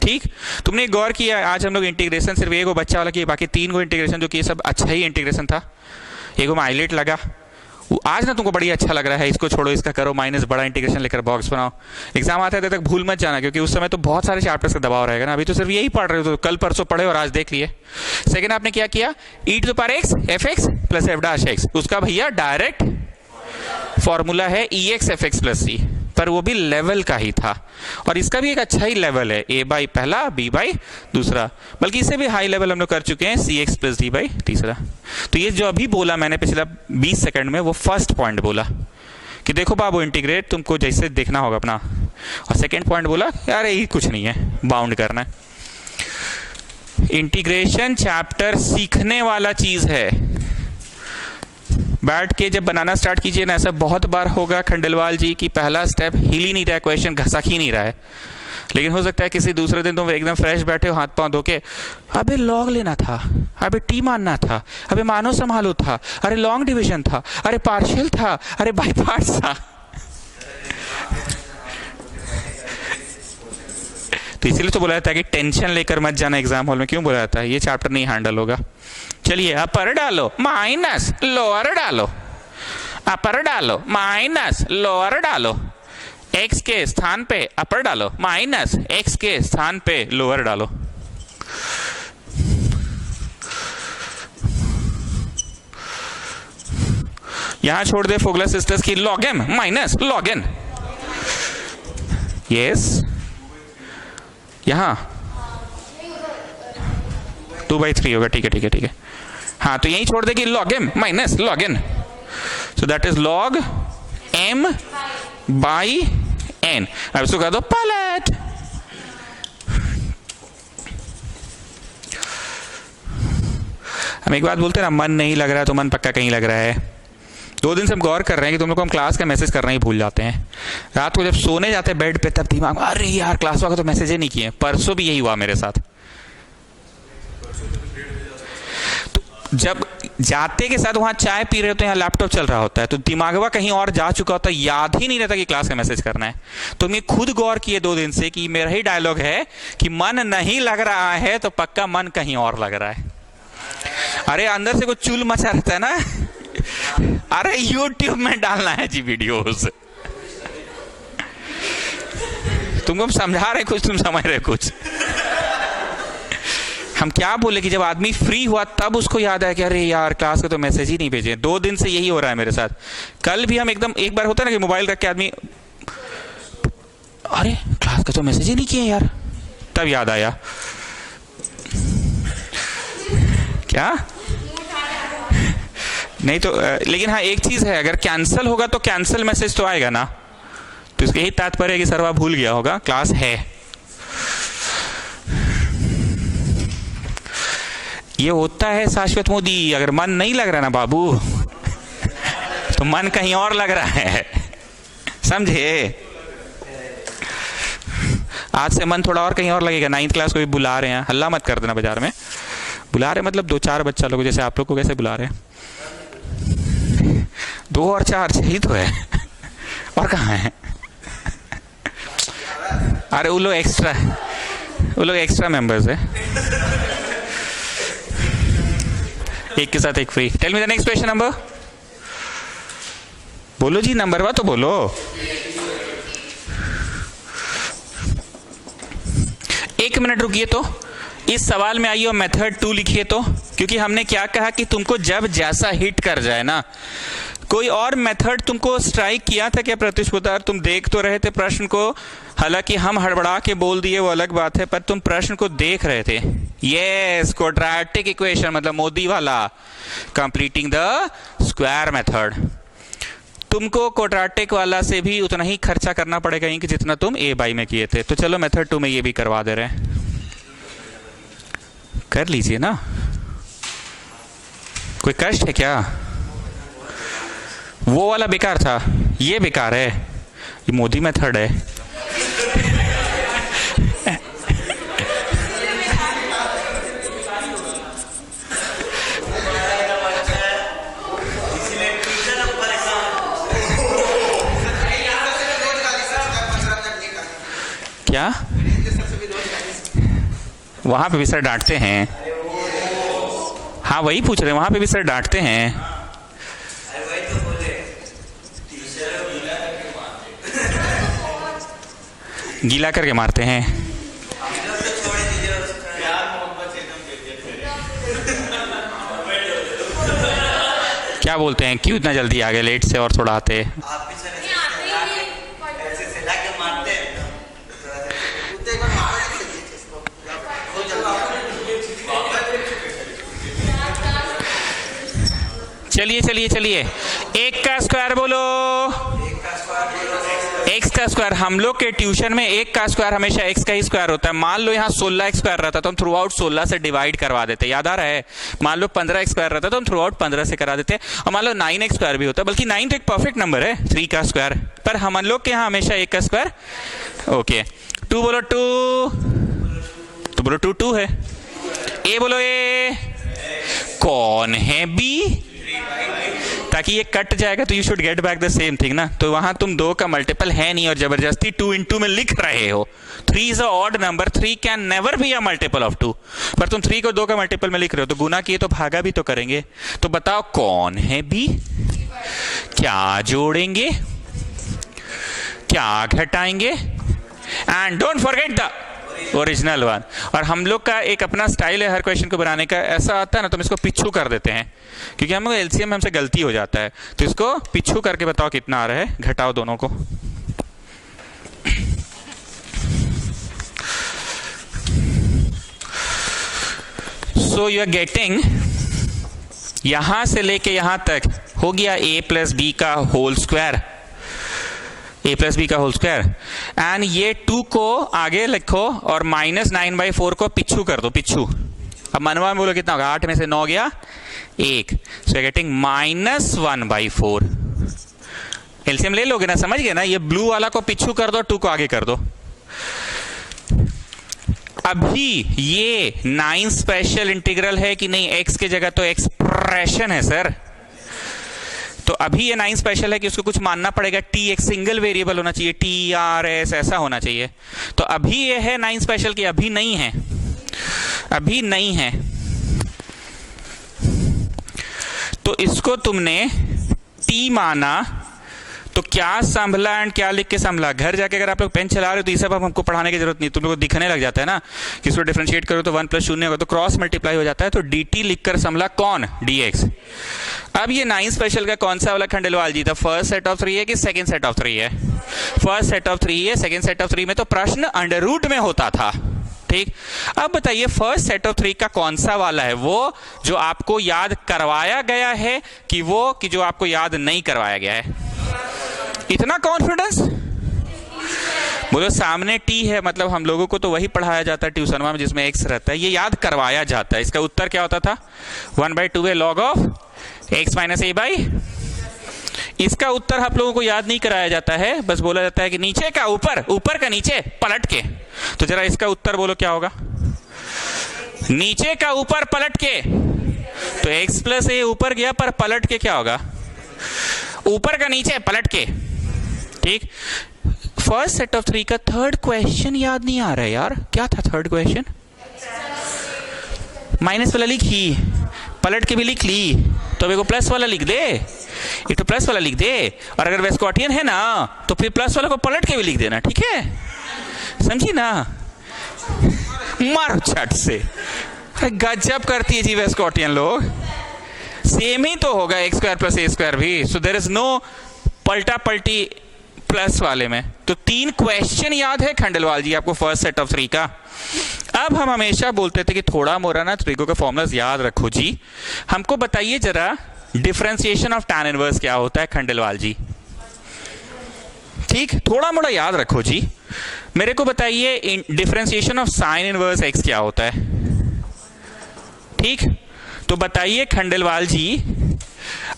Speaker 1: ठीक, तुमने गौर किया आज हम लोग इंटीग्रेशन सिर्फ 1 बच्चा वाला किया, बाकी 3 गो इंटीग्रेशन, जो कि सब अच्छा ही इंटीग्रेशन था। 1 में हाईलाइट लगा, आज ना तुमको बड़ी अच्छा लग रहा है, इसको छोड़ो, इसका करो माइनस, बड़ा इंटीग्रेशन लेकर बॉक्स बनाओ। एग्जाम आते तक भूल मत जाना, क्योंकि उस समय तो बहुत सारे चैप्टर्स का दबाव रहेगा ना। अभी तो सिर्फ यही पढ़ रहे हो, तो कल परसों पढ़े और आज देख लिए। सेकंड आपने क्या किया, e to the power x f x plus f dash x, उसका भैया डायरेक्ट फॉर्मूला है e x f x plus c, पर वो भी लेवल का ही था, और इसका भी एक अच्छा ही लेवल है, ए बाई पहला, बी बाई दूसरा, बल्कि इससे भी हाई लेवल हम लोग कर चुके हैं, सी एक्स प्लस डी बाई तीसरा। तो ये जो अभी बोला मैंने पिछला 20 सेकंड में, वो फर्स्ट पॉइंट बोला कि देखो बाबू इंटीग्रेट तुमको जैसे देखना होगा अपना, और सेकंड पॉइंट बोला यार ये कुछ नहीं है, बाउंड करना है। इंटीग्रेशन चैप्टर सीखने वाला चीज है। बैठ के जब बनाना स्टार्ट कीजिए ना, ऐसा बहुत बार होगा खंडेलवाल जी की पहला स्टेप हिल ही नहीं रहा है, क्वेश्चन घसक ही नहीं रहा है, लेकिन हो सकता है किसी दूसरे दिन तुम एकदम फ्रेश बैठे हो, हाथ पांव धो के, अबे लॉग लेना था, अबे टी मानना था, अबे मानो संभालो था, अरे लॉन्ग डिवीजन था, अरे पार्शियल था, अरे बाय पार्ट्स था। तो इसीलिए तो बोला जाता है कि टेंशन लेकर मत जाना एग्जाम हॉल में। क्यों बोला जाता है? ये चैप्टर नहीं हैंडल होगा। चलिए अपर डालो माइनस लोअर डालो, अपर डालो माइनस लोअर डालो, x के स्थान पे अपर डालो माइनस x के स्थान पे लोअर डालो। यहां छोड़ दे फोगलर सिस्टर्स की log m minus log n। Yes, यहां 2/3 होगा। ठीक है ठीक है ठीक है, हाँ तो यही छोड़ देगी log m minus log n, so that is log m by n। अब इसको कह दो पलट। हम एक बात बोलते हैं ना, मन नहीं लग रहा है तो मन पक्का कहीं लग रहा है। 2 दिन से हम गौर कर रहे हैं कि तुम लोग को हम क्लास का मैसेज करना ही भूल जाते हैं। रात को जब सोने जाते हैं बेड पे, तब दिमाग में अरे यार क्लास वाला तो मैसेज ही नहीं किए। परसों भी यही हुआ मेरे साथ। तो जब जाते के साथ वहां चाय पी रहे होते हैं, यहाँ लैपटॉप चल रहा होता है, तो दिमागवा कहीं और जा चुका होता है, याद ही नहीं रहता कि क्लास का मैसेज करना है। तो मैं खुद गौर किए 2 दिन से कि मेरा ही डायलॉग है कि मन नहीं लग रहा है तो पक्का मन कहीं और लग रहा है। अरे अंदर से कुछ चुल मचा रहता है ना, अरे YouTube में डालना है जी वीडियोस। तुमको हम समझा रहे कुछ, तुम समझ रहे कुछ। हम क्या बोले कि जब आदमी फ्री हुआ तब उसको याद आया कि अरे यार क्लास का तो मैसेज ही नहीं भेजे। 2 दिन से यही हो रहा है मेरे साथ। कल भी हम एकदम, एक बार होता है ना कि मोबाइल रख के आदमी अरे क्लास का तो मैसेज ही नहीं किए यार, तब याद आया। क्या नहीं तो लेकिन हाँ एक चीज है, अगर कैंसिल होगा तो कैंसिल मैसेज तो आएगा ना, तो इसके यही तात्पर्य है कि सर्वा भूल गया होगा क्लास है। ये होता है शाश्वत मोदी। अगर मन नहीं लग रहा ना बाबू तो मन कहीं और लग रहा है, समझे? आज से मन थोड़ा और कहीं और लगेगा। 9th क्लास को भी बुला रहे हैं, हल्ला मत कर देना बाजार में। बुला रहे मतलब 2-4 बच्चा लोग, जैसे आप लोग को कैसे बुला रहे हैं? 2 और 4 ही तो है, और कहाँ है? अरे वो लोग एक्स्ट्रा मेंबर्स है, एक के साथ एक free. Tell me the next question number. बोलो जी, नंबर 1 तो बोलो। एक मिनट रुकिए, तो इस सवाल में आइए और मेथड 2 लिखिए। तो क्योंकि हमने क्या कहा कि तुमको जब जैसा हिट कर जाए ना, कोई और मेथड तुमको स्ट्राइक किया था क्या प्रतिस्पर्धा? तुम देख तो रहे थे प्रश्न को, हालांकि हम हड़बड़ा के बोल दिए वो अलग बात है, पर तुम प्रश्न को देख रहे थे। यस, क्वाड्रेटिक इक्वेशन मतलब मोदी वाला, कंप्लीटिंग द स्क्वायर मेथड। तुमको क्वाड्रेटिक वाला से भी उतना ही खर्चा करना पड़ेगा कि जितना तुम ए बाई में किए थे। तो चलो मेथड 2 में ये भी करवा दे रहे हैं, कर लीजिए ना। कोई कष्ट है क्या? वो वाला बेकार था, ये बेकार है, ये मोदी मेथड है। क्या वहां पे भी सर डांटते हैं? हाँ वही पूछ रहे हैं, वहां पे भी सर डांटते हैं। गीला करके मारते हैं। क्या बोलते हैं, क्यों इतना जल्दी आ गए, लेट से और थोड़ा आते? चलिए चलिए चलिए, 1 का स्क्वायर बोलो। x का स्क्वायर, हम लोग के ट्यूशन में एक का स्क्वायर हमेशा x का ही स्क्वायर होता है। मान लो यहाँ 16x स्क्वायर रहता तो हम थ्रू आउट 16 से डिवाइड करवा देते, याद आ रहा है। मान लो 15x स्क्वायर रहता तो हम थ्रू आउट 15 से करा देते। और मान लो 9x स्क्वायर भी होता, बल्कि 9 तो एक परफेक्ट नंबर है, 3 का स्क्वायर, पर हम लोग के यहाँ हमेशा 1 का स्क्वायर। ओके, 2 बोलो 2, तो बोलो 2 2 है। ए बोलो ए, कौन है बी, ताकि ये कट जाएगा तो you should get back the same thing ना। तो वहां तुम 2 का मल्टीपल है नहीं और जबरदस्ती 2 into में लिख रहे हो। 3 is a odd number, 3 can never be a multiple of 2, पर तुम 3 को 2 का मल्टीपल में लिख रहे हो, तो गुना किए तो भागा भी तो करेंगे। तो बताओ कौन है बी, क्या जोड़ेंगे, क्या घटाएंगे, and don't forget the original one. और हम लोग का एक अपना स्टाइल है हर क्वेश्चन को बनाने का, ऐसा आता है ना तो हम इसको पिछू कर देते हैं, क्योंकि हम लोग एलसीएम में हमसे गलती हो जाता है। तो इसको पिछू करके बताओ कितना आ रहा है, घटाओ दोनों को। सो यू आर गेटिंग, यहां से लेके यहां तक हो गया a प्लस बी का whole square, a plus b का होल स्क्वायर, एंड ये 2 को आगे लिखो और -9/4 को पिछू कर दो, पिछू। अब मनवा में बोलो कितना होगा, 8 में से 9 गया 1, सो गेटिंग -1/4। एलसीएम ले लोगे ना, समझ गए ना। ये ब्लू वाला को पिछू कर दो, 2 को आगे कर दो। अभी ये 9 स्पेशल इंटीग्रल है कि नहीं, x की जगह तो एक्सप्रेशन है सर। तो अभी ये 9 स्पेशल है कि उसको कुछ मानना पड़ेगा, t एक सिंगल वेरिएबल होना चाहिए, t r s ऐसा होना चाहिए। तो अभी ये है 9 स्पेशल की, अभी नहीं है, अभी नहीं है। तो इसको तुमने t माना, तो क्या संभला एंड क्या लिख के संभला। घर जाके अगर आप लोग पेन चला रहे हो तो ये सब अब हमको पढ़ाने की जरूरत नहीं, तुम लोग को दिखने लग जाता है ना कि इसको डिफरेंशिएट करो तो 1 + 0 होगा, तो क्रॉस मल्टीप्लाई हो जाता है। तो dt लिखकर संभला कौन, dx। अब ये 9 स्पेशल का कौन सा वाला खंडेलवाल जी था, फर्स्ट सेट ऑफ 3 है कि सेकंड सेट ऑफ 3 है? फर्स्ट सेट ऑफ 3 है। सेकंड सेट ऑफ 3 में तो प्रश्न अंडर रूट में होता था, ठीक। अब बताइए फर्स्ट सेट ऑफ 3 का कौन सा वाला है, वो जो आपको याद करवाया गया है कि वो कि जो आपको याद नहीं करवाया गया है? इतना कॉन्फिडेंस बोलो, सामने t है, मतलब हम लोगों को तो वही पढ़ाया जाता है ट्यूशन में जिसमें x रहता है, ये याद करवाया जाता है। इसका उत्तर क्या होता था, 1/2 है log ऑफ x - a/। इसका उत्तर आप लोगों को याद नहीं कराया जाता है, बस बोला जाता है कि नीचे का ऊपर, ऊपर का नीचे पलट के। तो जरा इसका उत्तर बोलो क्या होगा, नीचे का ऊपर पलट के। तो x + a ऊपर गया, पर पलट के क्या होगा, ऊपर का नीचे पलट के, ठीक। फर्स्ट सेट ऑफ 3 का थर्ड क्वेश्चन याद नहीं आ रहा है यार, क्या था थर्ड क्वेश्चन? माइनस वाला लिख ही, पलट के भी लिख ली, तो अब को प्लस वाला लिख दे, ये तो प्लस वाला लिख दे। और अगर वेस्कॉटियन है ना तो फिर प्लस वाला को पलट के भी लिख देना, ठीक है, समझी ना। मारो छट से, गजब करती है जी वेस्कॉटियन लोग। सेम ही तो होगा x² + a² भी, सो देयर इज नो पलटा पलटी प्लस वाले में। तो 3 क्वेश्चन याद है खंडेलवाल जी आपको फर्स्ट सेट ऑफ 3 का। अब हम हमेशा बोलते थे कि थोड़ा मोरा ना त्रिकोण का फॉर्मूलाज याद रखो जी। हमको बताइए जरा डिफरेंशिएशन ऑफ tan इनवर्स क्या होता है खंडेलवाल जी, ठीक, थोड़ा मोड़ा याद रखो जी। मेरे को बताइए differentiation of sine inverse x क्या होता है, ठीक। तो बताइए खंडेलवाल जी,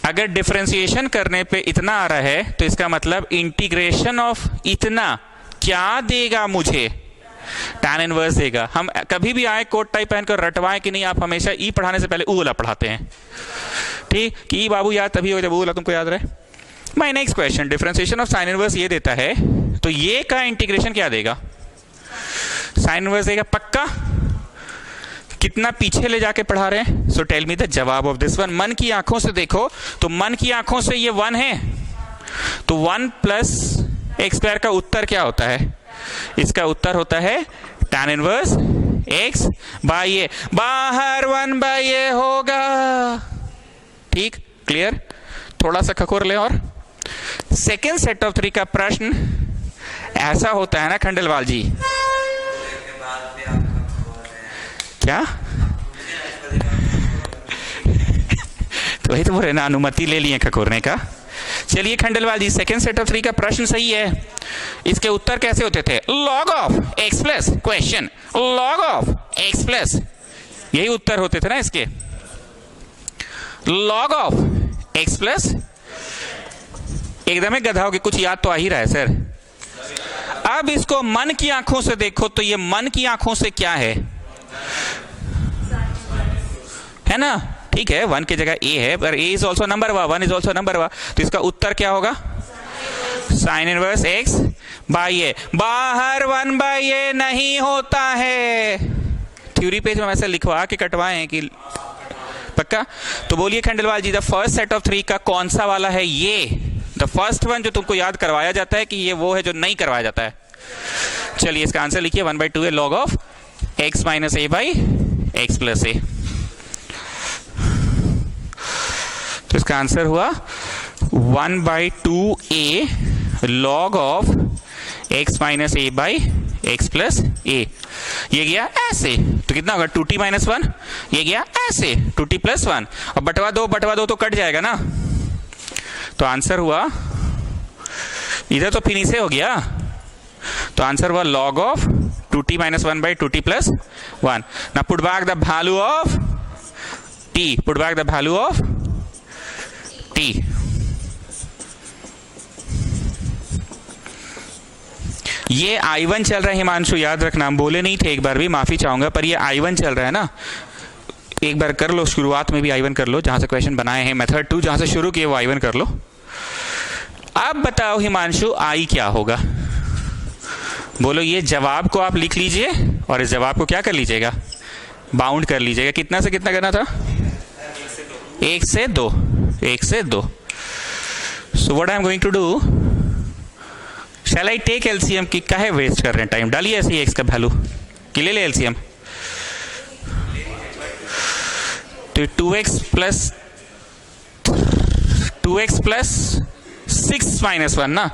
Speaker 1: अगर डिफरेंशिएशन करने पे इतना आ रहा है तो इसका मतलब इंटीग्रेशन ऑफ इतना क्या देगा मुझे, tan इनवर्स देगा। हम कभी भी आए कोट टाइप पहनकर रटवाएं कि नहीं, आप हमेशा ई पढ़ाने से पहले ऊ वाला पढ़ाते हैं, ठीक, कि ई बाबू याद तभी हो जब ऊ वाला तुमको याद रहे। My next question, differentiation of sine inverse ये देता है, तो ये का इंटीग्रेशन क्या देगा, साइन इनवर्स देगा पक्का। कितना पीछे ले जाके पढ़ा रहे हैं, सो टेल मी द जवाब ऑफ दिस वन। मन की आंखों से देखो, तो मन की आंखों से ये 1 है, तो 1 + x² का उत्तर क्या होता है, इसका उत्तर होता है tan इनवर्स x बाय ए, बाहर 1/a होगा, ठीक, क्लियर। थोड़ा सा खकोर ले। और सेकेंड सेट ऑफ 3 का प्रश्न ऐसा होता है ना खंडेलवाल जी, क्या तो वही तो बोले ना, अनुमति ले लिए खकोरने का। चलिए खंडेलवाल जी, सेकेंड सेट ऑफ 3 का प्रश्न सही है। इसके उत्तर कैसे होते थे? Log of x plus, question log of x plus, यही उत्तर होते थे ना इसके। लॉग ऑफ एक्स प्लस, एकदम गधा हो के कुछ याद तो आ ही रहा है सर। अब इसको मन की आंखों से देखो तो ये मन की आंखों से क्या है ना? ठीक है, 1 की जगह a है, पर a is also number 1 is also number 1, तो इसका उत्तर क्या होगा? Sine inverse x by a। बाहर 1 बाई a नहीं होता है। थ्योरी पेज में वैसे लिखवा के कटवाए कि पक्का? तो बोलिए खंडेलवाल जी, द फर्स्ट सेट ऑफ 3 का कौन सा वाला है? ये द फर्स्ट वन जो तुमको याद करवाया जाता है कि ये वो है जो नहीं करवाया जाता है। चलिए इसका आंसर लिखिए, 1/2 है log of x minus a by x plus a। तो इसका आंसर हुआ 1/2a log of x minus a by x plus a। ये गया ऐसे, तो कितना होगा? 2t minus 1। ये गया ऐसे, 2t प्लस 1, और बटवा दो तो कट जाएगा ना। तो आंसर हुआ, इधर तो फिर से हो गया, तो आंसर हुआ log of 2t minus 1 by 2t plus 1। ना put back the value of t, put back the value of t। ये I1 चल रहा है हिमांशु, याद रखना, हम बोले नहीं थे एक बार भी, माफी चाहूंगा, पर ये I1 चल रहा है ना। एक बार कर लो, शुरुआत में भी I1 कर लो, जहां से क्वेश्चन बनाए हैं, मेथड 2 जहां से शुरू किए वो I1 कर लो। अब बताओ हिमांशु, I क्या होगा? बोलो, ये जवाब को आप लिख लीजिए और इस जवाब को क्या कर लीजिएगा? बाउंड कर लीजिएगा। कितना से कितना करना था? 1 से 2, 1 से 2। So what I am going to do, shall I take LCM? की काहे वेस्ट कर रहे हैं टाइम? डालिए ऐसे ही x का वैल्यू कि ले ले एलसीएम। तो 2x प्लस 6 माइनस 1 ना,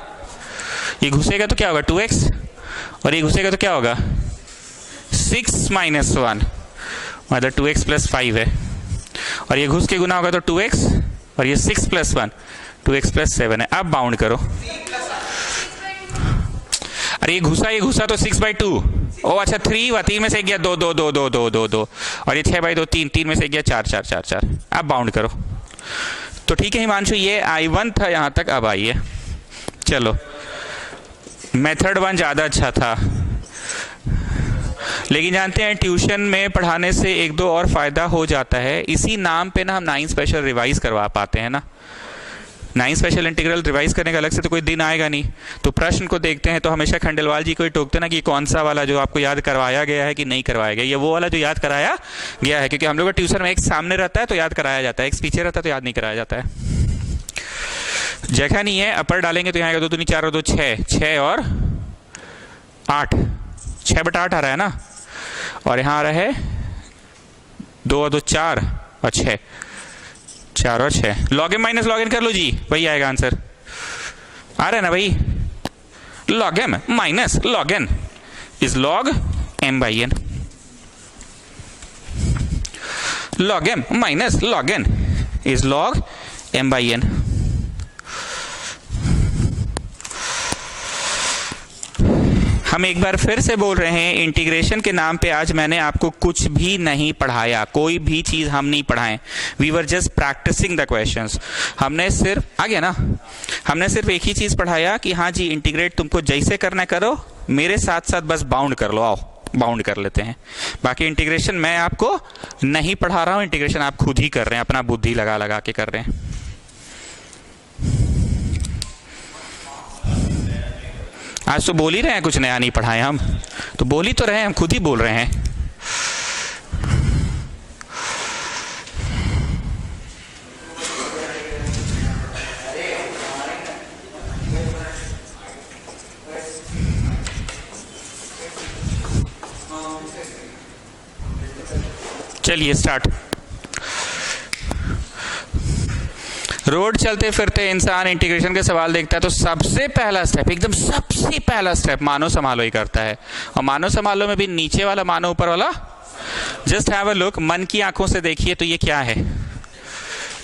Speaker 1: ये घुसेगा तो क्या होगा? 2x, और ये घुसेगा तो क्या होगा? 6 माइनस 1, मतलब 2x प्लस 5 है, और ये घुस के गुना होगा तो 2x, और ये 6 प्लस 1 2x प्लस 7 है। अब बाउंड करो। अरे ये घुसा तो 6/2। ओ अच्छा, 3 हुआ, 3 में से गया 2 2 2 2 2 2 2, और ये 6/2 3, 3 में से गया 4 4 4 4। अब बाउंड करो। तो ठीक है हिमांशु, ये I1 था यहां तक। अब आइए, चलो मेथड 1 ज्यादा अच्छा था, लेकिन जानते हैं ट्यूशन में पढ़ाने से 1-2 और फायदा हो जाता है। इसी नाम पे ना हम 9 स्पेशल रिवाइज करवा पाते हैं ना। 9 स्पेशल इंटीग्रल रिवाइज करने का अलग से तो कोई दिन आएगा नहीं। तो प्रश्न को देखते हैं तो हमेशा खंडेलवाल जी को ही टोकते ना कि कौन सा वाला जो आपको याद करवाया गया है कि नहीं करवाया गया। ये वो वाला जो याद कराया गया है, क्योंकि हम लोग का ट्यूशन में एक सामने रहता है तो याद कराया जाता है, एक पीछे रहता है तो याद नहीं कराया जाता है। जगह नहीं है, अपर डालेंगे तो यहाँ आएगा 2 2 4 और 2 6, 6 और 8, 6/8 आ रहा है ना, और यहाँ आ रहा है 2 और 2 4 और 6, 4 और 6। Log m minus log n कर लो जी, वही आएगा आंसर। आ रहा है ना भाई? Log m minus log n is log m by n. Log m minus log n is log m by n. हम एक बार फिर से बोल रहे हैं, इंटीग्रेशन के नाम पे आज मैंने आपको कुछ भी नहीं पढ़ाया, कोई भी चीज हम नहीं पढ़ाएं। We were just practising the questions. हमने सिर्फ, आ गया ना, हमने सिर्फ एक ही चीज पढ़ाया कि हाँ जी इंटीग्रेट तुमको जैसे करना करो, मेरे साथ साथ बस बाउंड कर लो। आओ बाउंड कर लेते हैं। बाकी इंटीग्रेशन मैं आपको नहीं पढ़ा रहा हूं, इंटीग्रेशन आप खुद ही कर रहे हैं, अपना बुद्धि लगा लगा के कर रहे हैं। आज तो बोल ही रहे हैं कुछ नया नहीं पढ़ाए हम, तो बोल ही तो रहे हैं, हम खुद ही बोल रहे हैं। चलिए स्टार्ट। रोड चलते फिरते इंसान इंटीग्रेशन के सवाल देखता है तो सबसे पहला स्टेप, एकदम सबसे पहला स्टेप मानो संभालो ही करता है। और मानो संभालो में भी नीचे वाला मानो ऊपर वाला, जस्ट हैव अ लुक, मन की आंखों से देखिए तो ये क्या है?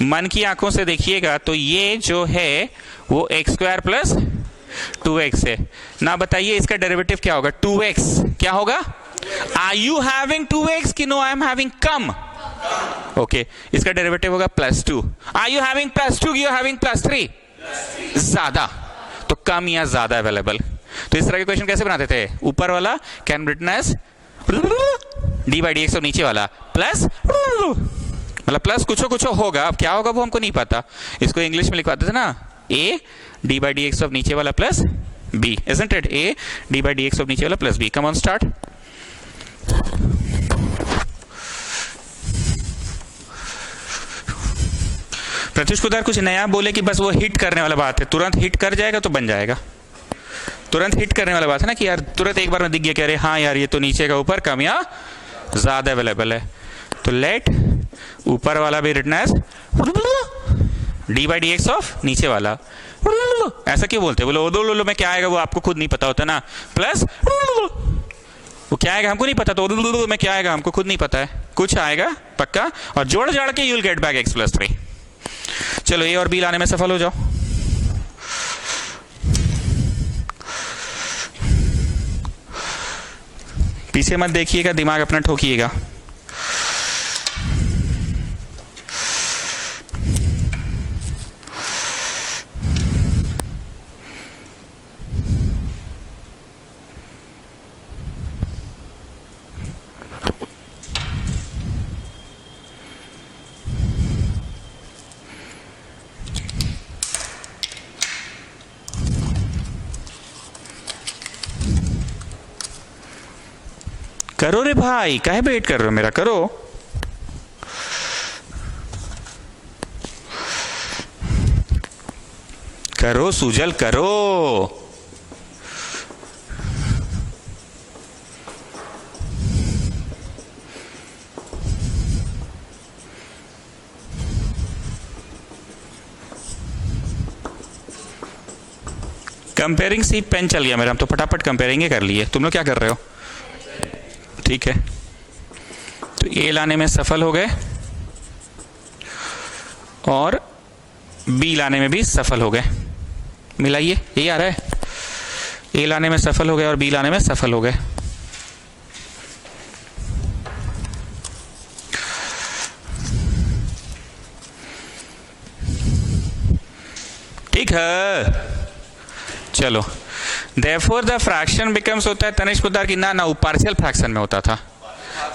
Speaker 1: मन की आंखों से देखिएगा तो ये जो है वो एक्स स्क्वायर प्लस 2x है ना। बताइए इसका डेरिवेटिव क्या होगा? 2x क्या होगा? आर यू हैविंग 2x कि नो आई एम हैविंग कम? ओके, इसका डेरिवेटिव होगा +2। Are you having +2 you having +3? ज्यादा, तो कम या ज्यादा अवेलेबल। तो इस तरह के क्वेश्चन कैसे बनाते थे? ऊपर वाला कैन रिटन एज d/dx और नीचे वाला प्लस, मतलब प्लस कुछ कुछ होगा, अब क्या होगा वो हमको नहीं पता। इसको इंग्लिश में लिखवाते थे ना, a d/dx ऑफ नीचे वाला plus b, isn't it? a d/dx of नीचे वाला plus b। Come on start. Pratyush कुदार कुछ नया बोले कि बस वो हिट करने वाला बात है, तुरंत हिट कर जाएगा तो बन जाएगा। तुरंत हिट करने वाला बात है ना कि यार तुरंत एक बार में दिख गया कि अरे हाँ यार ये तो नीचे का ऊपर कम या ज्यादा अवेलेबल है। तो लेट ऊपर वाला भी रिटन एज d/dx ऑफ नीचे वाला। ऐसा क्यों बोलते? बोलो ओदो में क्या आएगा वो आपको खुद नहीं पता होता ना, प्लस वो क्या आएगा हमको नहीं पता, तो ओदो में क्या आएगा हमको खुद नहीं पता है, कुछ आएगा पक्का, और जोड़ जाड़ के you will get back x + 3। चलो ए और बी लाने में सफल हो जाओ। पीछे मत देखिएगा, दिमाग अपना ठोकिएगा। करो रे भाई, काहे वेट कर रहे हो मेरा? करो। करो सुजल करो। कंपेयरिंग सी पेन चल गया मेरा, हम तो फटाफट कंपेयरिंग कर लिए। तुम लोग क्या कर रहे हो? ठीक है, तो ए लाने में सफल हो गए और बी लाने में भी सफल हो गए। मिलाइए, ये आ रहा है, ए लाने में सफल हो गए और बी लाने में सफल हो गए। ठीक है, चलो। Therefore the fraction becomes होता है तनिष्क पुदार की ना वो पार्शियल फ्रैक्शन में होता था,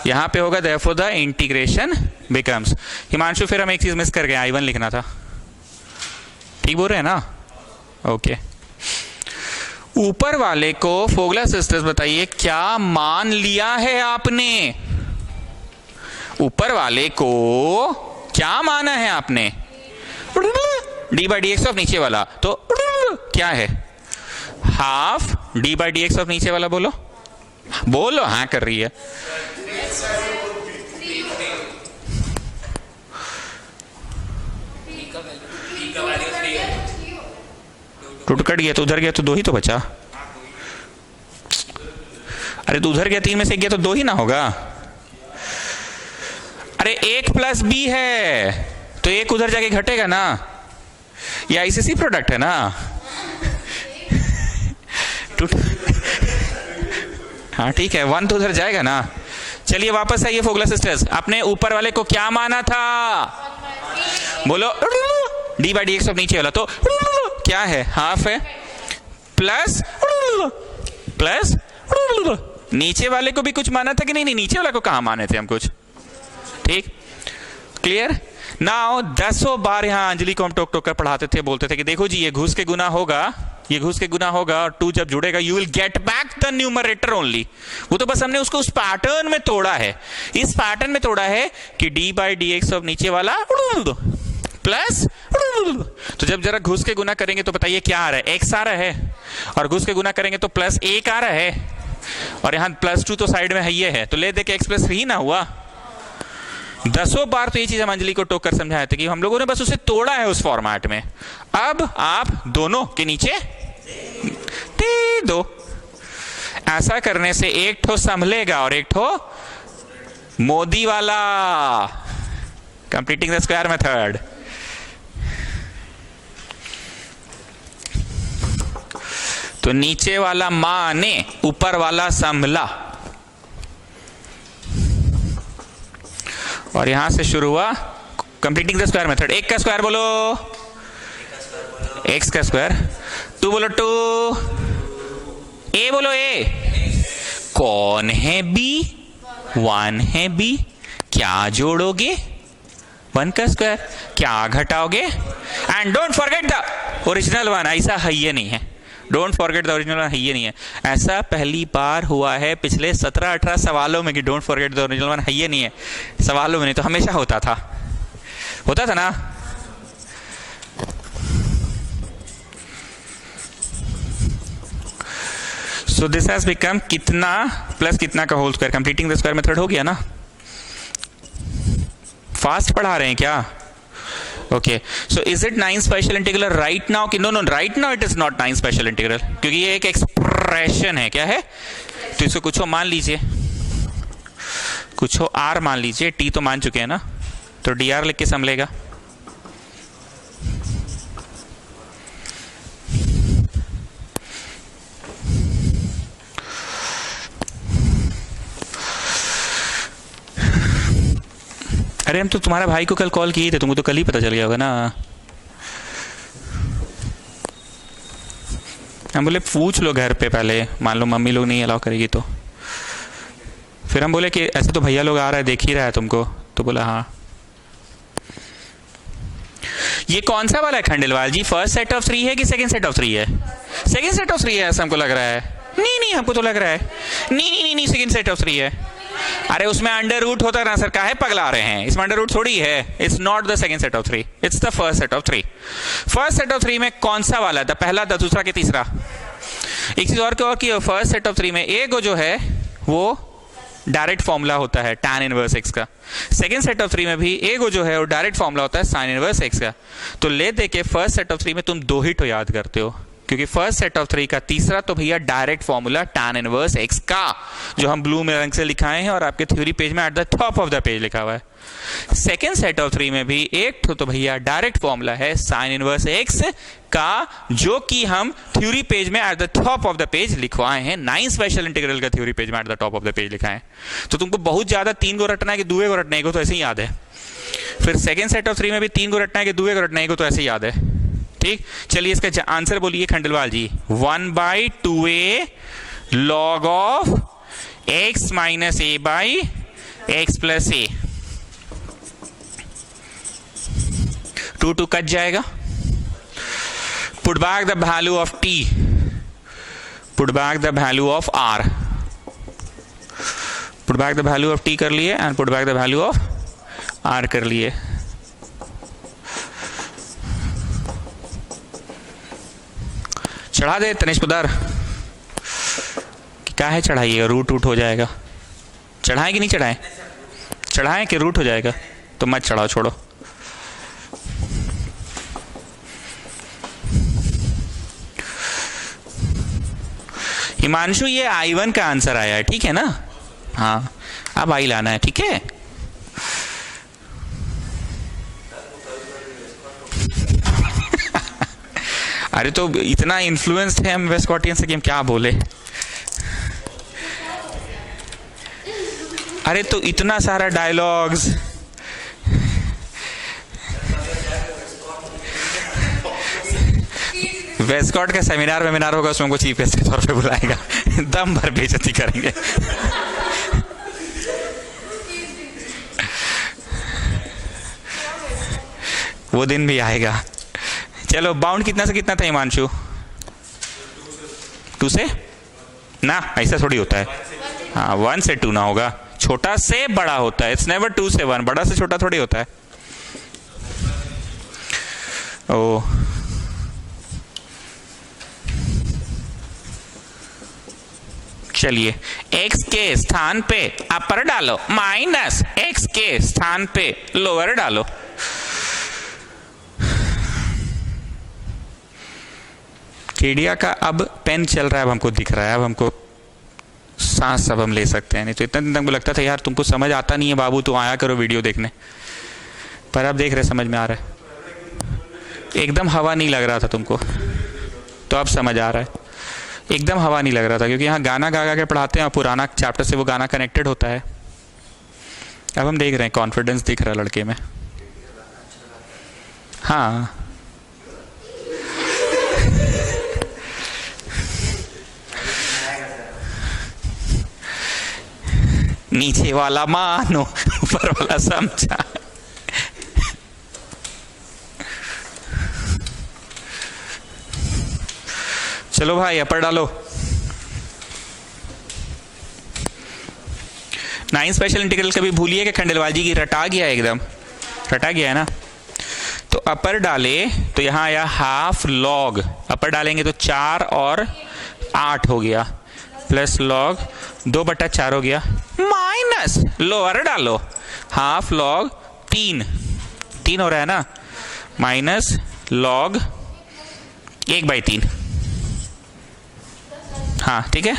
Speaker 1: यहां पे होगा therefore the integration becomes। Himanshu फिर हम एक चीज मिस कर गए, I1 लिखना था। ठीक बोल रहे हैं ना? ओके। ऊपर वाले को फोगला सिस्टर्स बताइए क्या मान लिया है आपने? ऊपर वाले को क्या माना है आपने? d/dx ऑफ नीचे वाला, तो क्या है? हाफ d/dx ऑफ नीचे वाला। बोलो बोलो, हाँ कर रही है। टूट कट गया तो उधर गया तो 2 ही तो बचा। अरे तो उधर गया 3 में से गया तो 2 ही ना होगा। अरे 1 + b है तो 1 उधर जाके घटेगा ना, या ICC प्रोडक्ट है ना। हाँ ठीक है, 1 तो उधर जाएगा ना। चलिए वापस आइए फोगला सिस्टर्स, आपने ऊपर वाले को क्या माना था? बोलो d/dx ऑफ नीचे वाला, तो क्या है? हाफ है, प्लस प्लस नीचे वाले को भी कुछ माना था कि नहीं? नीचे वाले को कहां माने थे हम कुछ? ठीक, क्लियर। नाउ 10 बार यहाँ अंजलि को हम टोक टोक कर पढ़ाते थे, बोलते थे कि देखो जी ये घुस के गुना होगा, ये घुस के गुना होगा, और 2 जब जुड़ेगा you will get back the numerator only. वो तो बस हमने उसको उस पैटर्न में तोड़ा है, इस पैटर्न में तोड़ा है कि d/dx ऑफ नीचे वाला प्लस, तो जब जरा घुस के गुना करेंगे तो बताइए क्या आ रहा है? x आ रहा है, और घुस के गुना करेंगे तो +1 आ रहा है, और यहाँ +2 तो साइड में है, ये है, तो ले दे के x + 3 ना हुआ। 10 बार तो ये चीज हम अंजलि को टोक कर समझाए थे कि हम लोगों ने बस उसे तोड़ा है उस फॉर्मेट में। अब आप दोनों के नीचे दे दो। ऐसा करने से एक ठो संभलेगा और एक ठो मोदी वाला, कंप्लीटिंग द स्क्वायर मेथड। तो नीचे वाला माने, ऊपर वाला संभला, और यहां से शुरू हुआ कंप्लीटिंग द स्क्वायर मेथड। एक का स्क्वायर बोलो, एक्स का स्क्वायर, टू बोलो टू, ए बोलो ए, कौन है बी, वन है बी, क्या जोड़ोगे, वन का स्क्वायर, क्या घटाओगे, and don't forget the original one. ऐसा है ये नहीं है, don't forget the original one है ये नहीं है, ऐसा पहली बार हुआ है पिछले 17-18 सवालों में कि don't forget the original one है ये नहीं है। सवालों में नहीं तो हमेशा होता था ना। सो दिस हैज बिकम कितना प्लस कितना का whole square, completing the square method हो गया ना। फास्ट पढ़ा रहे हैं क्या? Okay, so is it 9 special integral right now? कि no no, right now it is not 9 special integral, क्योंकि ये एक एक्सप्रेशन है। क्या है? तो इसको कुछ मान लीजिए, कुछ आर मान लीजिए, टी तो मान चुके हैं ना, तो डी आर लिख के संभलेगा। अरे हम तो तुम्हारे भाई को कल कॉल किए थे, तुमको तो कल ही पता चल गया होगा ना। हम बोले पूछ लो घर पे पहले, मान लो मम्मी लोग नहीं अलाउ करेगी तो। फिर हम बोले कि ऐसे तो भैया लोग आ रहा है, देख ही रहा है तुमको, तो बोला हाँ। ये कौन सा वाला है खंडेलवाल जी? फर्स्ट सेट ऑफ 3 है कि सेकंड सेट ऑफ 3 है? सेकंड सेट ऑफ 3 है ऐसा हमको लग रहा है। नहीं हमको तो लग रहा है नहीं सेकंड सेट ऑफ 3 है। अरे उसमें अंडर रूट होता है ना सर, काहे पगला रहे हैं? इसमें अंडर रूट थोड़ी है। It's not the second set of 3, it's the first set of 3। First set of 3 में कौन सा वाला था? पहला था, दूसरा के तीसरा? एक चीज और की फर्स्ट सेट ऑफ 3 में ए को जो है वो डायरेक्ट फॉर्मूला होता है tan इनवर्स x का। सेकंड सेट ऑफ 3 में भी ए को जो है वो डायरेक्ट फॉर्मूला होता है sin इनवर्स x का। तो ले दे के फर्स्ट सेट ऑफ 3 में तुम 2 ही तो याद करते हो, क्योंकि फर्स्ट सेट ऑफ 3 का तीसरा तो भैया direct formula tan inverse x का, जो हम ब्लू में रंग से लिखाए हैं और आपके थ्योरी पेज में at the top of the page लिखा हुआ है। सेकेंड सेट ऑफ 3 में भी एक तो भैया डायरेक्ट फॉर्मूला है sin इनवर्स x का, जो कि हम थ्योरी पेज में at the top of the page लिखवाए हैं। 9 स्पेशल इंटीग्रल का थ्योरी पेज में at the top of the page लिखा है। तो तुमको बहुत ज्यादा 3 को रटना है कि 2 को रटना है, को तो ऐसे ही याद है। फिर सेकेंड सेट ऑफ 3 में भी 3 को रटना है कि 2 को रटना है, को तो ऐसे ही याद है। ठीक, चलिए इसका आंसर बोलिए Khandelwal ji. 1/2a log of x minus a by x plus a. 2 कट जाएगा। Put back the value of t, put back the value of r, put back the value of t कर लिए and put back the value of r कर लिए। चढ़ा दे तनिष पुदार, क्या है चढ़ाइएगा? रूट हो जाएगा। चढ़ाएं कि नहीं चढ़ाएं? चढ़ाएं कि रूट हो जाएगा? तो मत चढ़ाओ, छोड़ो। हिमांशु ये I1 का आंसर आया है, ठीक है ना? हाँ, अब आई लाना है, ठीक है? अरे तो इतना इन्फ्लुएंस्ड है हम वेस्टकॉटियन से कि हम क्या बोले। अरे तो इतना सारा डायलॉग्स, वेस्टकॉट का सेमिनार होगा, उसमें हमको चीफ गेस्ट के तौर पे बुलाएगा, दम भर बेइज्जती करेंगे। वो दिन भी आएगा। चलो, बाउंड कितना से कितना था हिमांशु? 2 से ना, ऐसा थोड़ी होता है। हाँ, 1 से 2 ना होगा, छोटा से बड़ा होता है। इट्स नेवर 2 से 1, बड़ा से छोटा थोड़ी होता है। ओ चलिए, x के स्थान पे अपर डालो, माइनस x के स्थान पे लोअर डालो। केडिया का अब पेन चल रहा है, अब हमको दिख रहा है, अब हमको सांस सब हम ले सकते हैं। नहीं तो इतना दिन तक लगता था यार तुमको समझ आता नहीं है बाबू, तो आया करो वीडियो देखने, पर अब देख रहे समझ में आ रहा है। एकदम हवा नहीं लग रहा था तुमको, तो अब समझ आ रहा है। एकदम हवा नहीं लग रहा था, क्योंकि यहाँ गाना गा गा के पढ़ाते हैं और पुराना चैप्टर से वो गाना कनेक्टेड होता है। अब हम देख रहे हैं कॉन्फिडेंस दिख रहा है लड़के में। हाँ नीचे वाला मानो ऊपर वाला समझा। चलो भाई अपर डालो। 9 स्पेशल इंटीग्रल कभी भूलिए कि खंडेलवाल जी की रटा गया, एकदम रटा गया है ना। तो अपर डाले तो यहां आया हाफ लॉग, अपर डालेंगे तो 4 और 8 हो गया, प्लस लॉग 2/4 हो गया, माइनस लोअर डालो हाफ लॉग 3 हो रहा है ना, माइनस लॉग 1/3। हाँ ठीक है,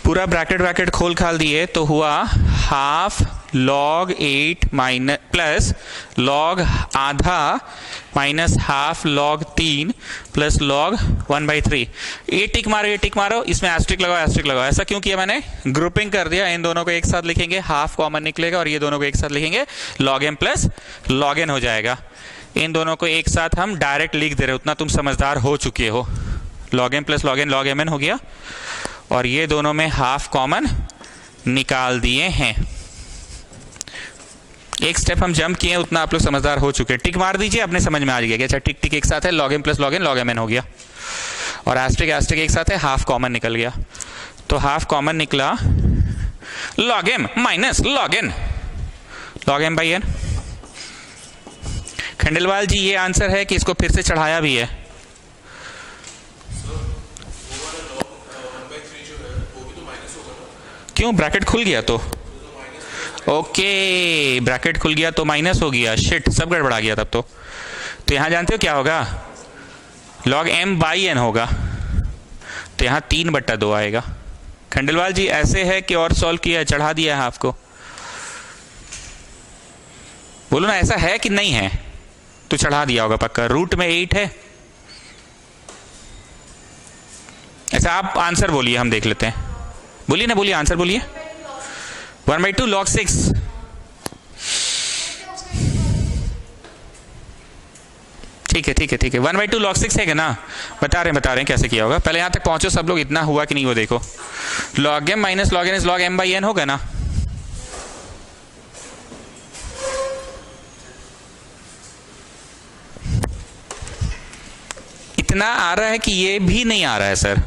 Speaker 1: पूरा ब्रैकेट खोल खाल दिए तो हुआ half log 8 minus plus log आधा minus half log 3 plus log 1/3। ये टिक मारो, इसमें एस्ट्रिक लगाओ। ऐसा क्यों किया मैंने? ग्रुपिंग कर दिया, इन दोनों को एक साथ लिखेंगे, हाफ कॉमन निकलेगा और ये दोनों को एक साथ लिखेंगे, log m plus log n हो जाएगा। इन दोनों को एक साथ हम डायरेक्ट लिख दे रहे, उतना तुम समझदार हो चुके हो। log m plus log n log mn हो गया, और ये दोनों में हाफ कॉमन निकाल दिए हैं। एक स्टेप हम जंप किए, उतना आप लोग समझदार हो चुके हैं। टिक मार दीजिए, अपने समझ में आ गया कि अच्छा टिक एक साथ है, log m plus log n log mn हो गया, और एस्ट्रिक एक साथ है, हाफ कॉमन निकल गया। तो हाफ कॉमन निकला log m minus log n log m by n। Khandelwal ji ये आंसर है कि इसको फिर से चढ़ाया भी है? क्यों? ब्रैकेट खुल गया तो ओके, ब्रैकेट खुल गया तो माइनस हो गया, शिट सब गड़बड़ा गया तब तो यहां जानते हो क्या होगा? log m बाई n होगा, तो यहां 3/2 आएगा। खंडेलवाल जी ऐसे है कि और सॉल्व किया, चढ़ा दिया है हाफ को? बोलो ना, ऐसा है कि नहीं है? तो चढ़ा दिया होगा पक्का, रूट में 8 है। ऐसा आप आंसर बोलिए, हम देख लेते हैं। बोलिए ना, बोलिए आंसर बोलिए। 1/2 log 6। ठीक है 1/2 log 6 है ना? बता रहे हैं कैसे किया होगा। पहले यहां तक पहुंचो सब लोग, इतना हुआ कि नहीं वो देखो। log m minus log n is log m by n होगा ना? इतना आ रहा है कि ये भी नहीं आ रहा है सर?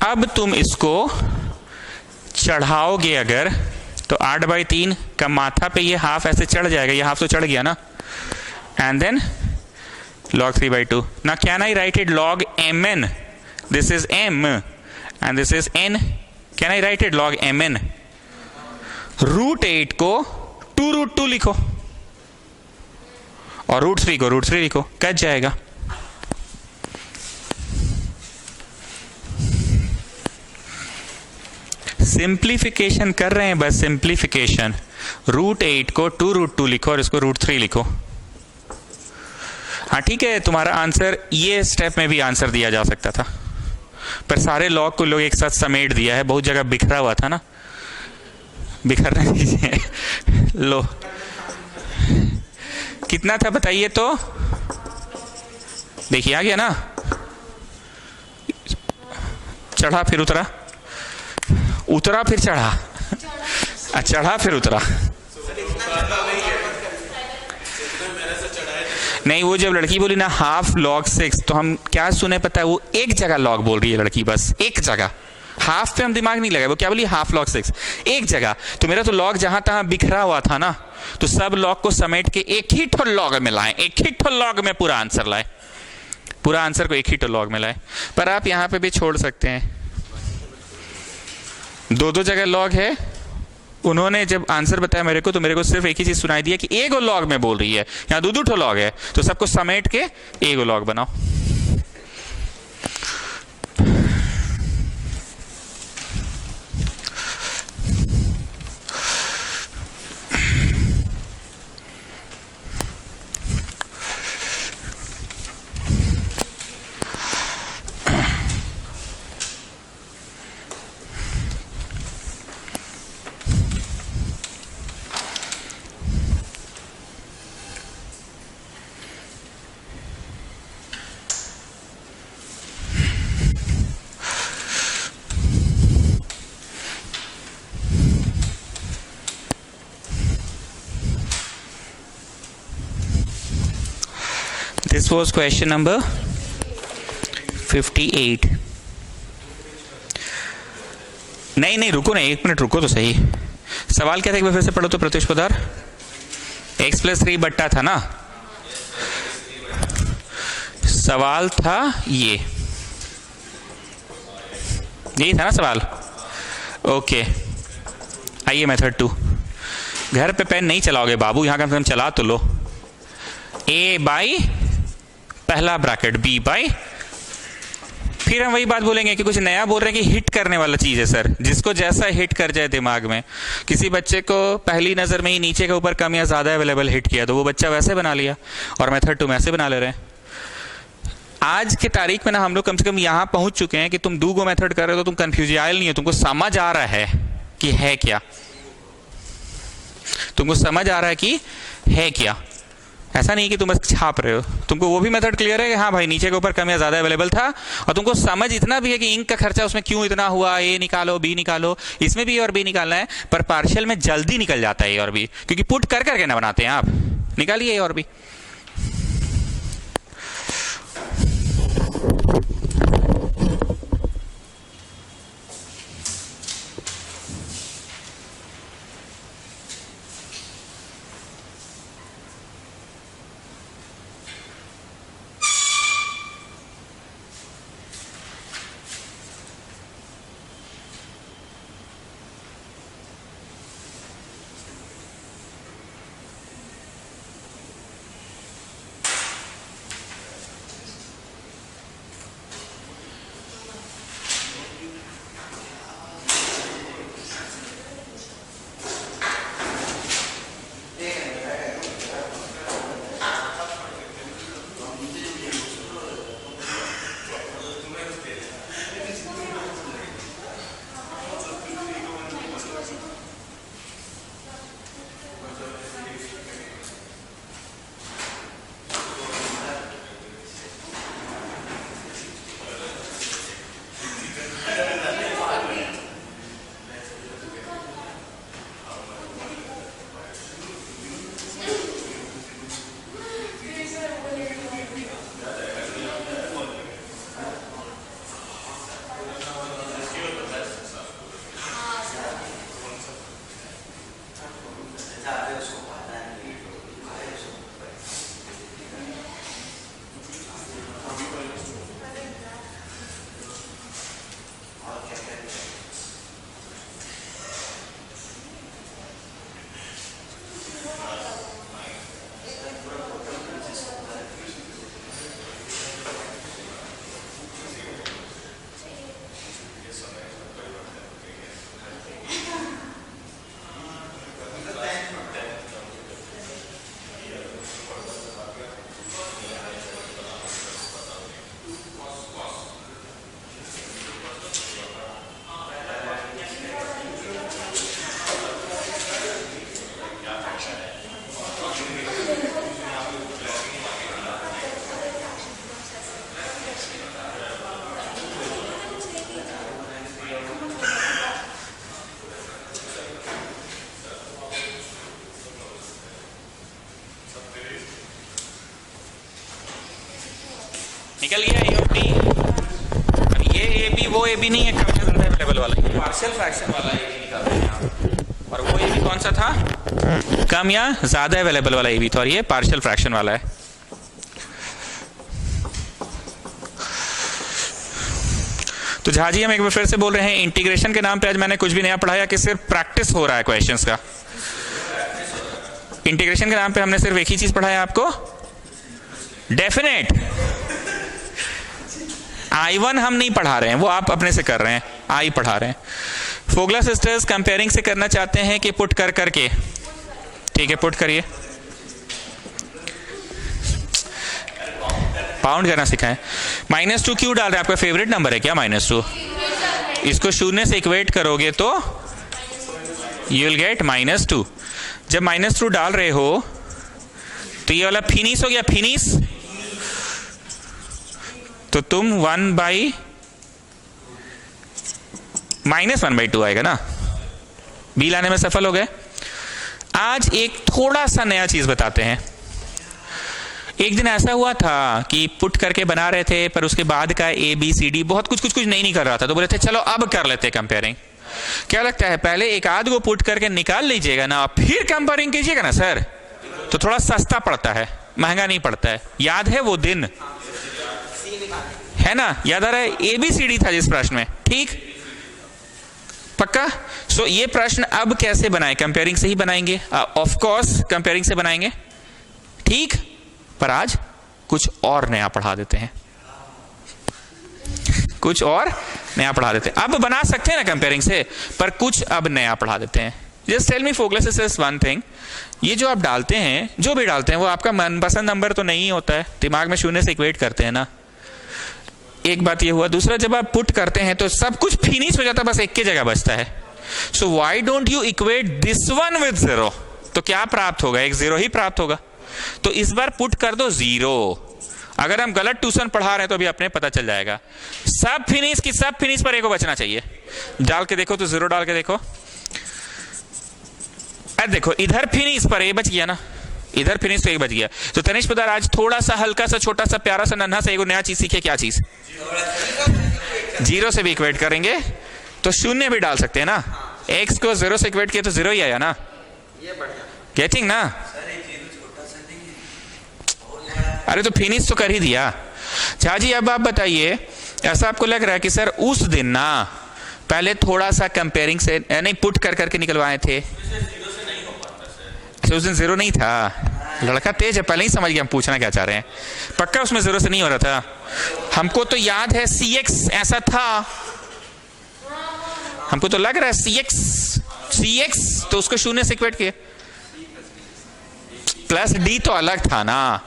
Speaker 1: अब तुम इसको चढ़ाओगे अगर, तो 8/3 का माथा पे ये हाफ ऐसे चढ़ जाएगा, ये हाफ तो चढ़ गया ना, and then log 3/2। now can I write it log mn? this is m and this is n, can I write it log mn? √8 को 2√2 लिखो और √3 को √3 लिखो, कट जाएगा। सिंप्लीफिकेशन कर रहे हैं बस, सिंप्लीफिकेशन। √8 को 2√2 लिखो और इसको √3 लिखो। हाँ ठीक है, तुम्हारा आंसर ये स्टेप में भी आंसर दिया जा सकता था, पर सारे लॉग को लोग एक साथ समेट दिया है, बहुत जगह बिखरा हुआ था ना, बिखरने दीजिए। लो कितना था बताइए तो? देखिए आ गया ना, चढ़ा फिर उतरा, उतरा फिर चढ़ा, चढ़ा फिर उतरा। नहीं, वो जब लड़की बोली ना हाफ log 6, तो हम क्या सुने पता है? वो एक जगह लॉग बोल रही है लड़की, बस एक जगह। हाफ पे हम दिमाग नहीं लगाए, वो क्या बोली? हाफ log 6 एक जगह। तो मेरा तो लॉग जहां तहां बिखरा हुआ था ना, तो सब लॉग को समेट के एक ही ठो लॉग में लाए, एक ही ठो लॉग में पूरा आंसर लाए, पूरा आंसर को एक ही ठो लॉग में लाए। पर आप यहां पे भी छोड़ सकते हैं, 2 जगह लॉग है। उन्होंने जब आंसर बताया मेरे को, तो मेरे को सिर्फ एक ही चीज सुनाई दिया कि एगो लॉग में बोल रही है, यहाँ 2 ठो लॉग है, तो सबको समेट के एगो लॉग बनाओ। This was question number 58। नहीं रुको नहीं, 1 मिनट रुको तो सही। सवाल क्या था, एक बार फिर से पढ़ो तो प्रत्युष पदार। x+3 बट्टा था ना, सवाल था यही था ना सवाल। ओके, आइए मेथड 2। घर पे पेन नहीं चलाओगे बाबू, यहां कम से कम चला तो लो। a बाई पहला ब्रैकेट b बाई, फिर हम वही बात बोलेंगे कि कुछ नया बोल रहे हैं कि हिट करने वाला चीज है सर, जिसको जैसा हिट कर जाए दिमाग में। किसी बच्चे को पहली नजर में ही नीचे के ऊपर कम या ज्यादा अवेलेबल हिट किया तो वो बच्चा वैसे बना लिया, और मेथड 2 में ऐसे बना ले रहे हैं। आज के तारीख में ना हम लोग कम से कम यहां पहुंच चुके हैं कि तुम 2 गो मेथड कर रहे हो तो तुम कंफ्यूजियल नहीं हो, तुमको समझ आ रहा है कि है क्या, तुमको समझ आ रहा है कि है क्या। ऐसा नहीं कि तुम बस छाप रहे हो, तुमको वो भी मेथड क्लियर है कि हाँ भाई नीचे के ऊपर कम या ज्यादा अवेलेबल था, और तुमको समझ इतना भी है कि इंक का खर्चा उसमें क्यों इतना हुआ, ए निकालो बी निकालो, इसमें भी ए और बी निकालना है, पर पार्शियल में जल्दी निकल जाता है ए और बी, क्योंकि पुट कर करके ना बनाते हैं आप। निकालिए ए और बी। निकल गया ए और बी। अब ये ए बी वो ए बी नहीं है, कम या ज्यादा अवेलेबल वाला, ये पार्शियल फ्रैक्शन वाला ए बी निकाल रहे हैं आप। और वो ए बी कौन सा था, कम या ज्यादा अवेलेबल वाला ए बी था, और ये पार्शियल फ्रैक्शन वाला है। तो झा जी हम एक बार फिर से बोल रहे हैं, इंटीग्रेशन के नाम पे आज मैंने कुछ भी नया पढ़ाया कि सिर्फ प्रैक्टिस हो रहा है क्वेश्चंस का। इंटीग्रेशन के नाम पे हमने सिर्फ एक ही चीज पढ़ाया आपको, डेफिनेट। I1 हम नहीं पढ़ा रहे हैं, वो आप अपने से कर रहे हैं, आई पढ़ा रहे हैं। फोगला सिस्टर्स कंपेयरिंग से करना चाहते हैं कि पुट कर करके, ठीक है पुट करिए, पाउंड करना सिखाएं। -2 क्यों डाल रहे हैं, आपका फेवरेट नंबर है क्या -2? इसको शून्य से इक्वेट करोगे तो यू विल गेट -2। जब -2 डाल रहे हो तो ये वाला फिनिश हो गया, फिनिश, तो तुम 1/-2 आएगा ना, बी लाने में सफल हो गए। आज एक थोड़ा सा नया चीज बताते हैं। एक दिन ऐसा हुआ था कि पुट करके बना रहे थे, पर उसके बाद का ए बी सी डी बहुत कुछ नहीं कर रहा था, तो बोले थे चलो अब कर लेते कंपेयरिंग। क्या लगता है पहले एक आध को पुट करके निकाल लीजिएगा ना, फिर कंपेयरिंग कीजिएगा ना सर, तो थोड़ा सस्ता पड़ता है, महंगा नहीं पड़ता है। याद है वो दिन, है ना? याद आ रहा है? ए बी सी डी था जिस प्रश्न में, ठीक? पक्का? सो ये प्रश्न अब कैसे बनाए? कंपेयरिंग से ही बनाएंगे, ऑफ कोर्स कंपेयरिंग से बनाएंगे, ठीक? पर आज कुछ और नया पढ़ा देते हैं, कुछ और नया पढ़ा देते हैं। अब बना सकते हैं ना कंपेयरिंग से, पर कुछ अब नया पढ़ा देते हैं। Just tell me focus one thing, ये जो आप डालते हैं, जो भी डालते हैं, वो आपका मनपसंद नंबर तो नहीं होता है, दिमाग में शून्य से इक्वेट करते हैं ना। एक बात ये हुआ। दूसरा, जब आप पुट करते हैं तो सब कुछ फिनिश हो जाता है, बस एक की जगह बचता है। So why don't you equate this one with 0? तो क्या प्राप्त होगा? एक 0 ही प्राप्त होगा। तो इस बार पुट कर दो 0। अगर हम गलत ट्यूशन पढ़ा रहे हैं तो अभी अपने पता चल जाएगा। सब फिनिश की सब फिनिश पर एक को बचना चाहिए। डाल के देखो तो 0 डाल के देखो, देखो इधर फिनिश पर ए बच गया ना, इधर फिनिश तो एक बच गया। तो तनिष्क पोद्दार आज थोड़ा सा हल्का सा छोटा सा प्यारा सा नन्हा सा एक नया चीज सीखे। क्या चीज? 0 से भी इक्वेट करेंगे तो 0 भी डाल सकते हैं ना। x को 0 से इक्वेट किया तो 0 ही आया ना। गेटिंग ना? अरे तो फिनिश तो कर ही दिया। अच्छा जी, अब आप बताइए, ऐसा आपको लग रहा है कि सर उस दिन ना पहले थोड़ा सा कंपेयरिंग से नहीं पुट कर करके निकलवाए थे? अच्छा, उस दिन 0 नहीं था। लड़का तेज है, पहले ही समझ गया हम पूछना क्या चाह रहे हैं। पक्का उसमें 0 से नहीं हो रहा था? हमको तो याद है cx ऐसा था, हमको तो लग रहा है cx तो उसको 0 से इक्वेट किया। प्लस डी तो अलग था ना,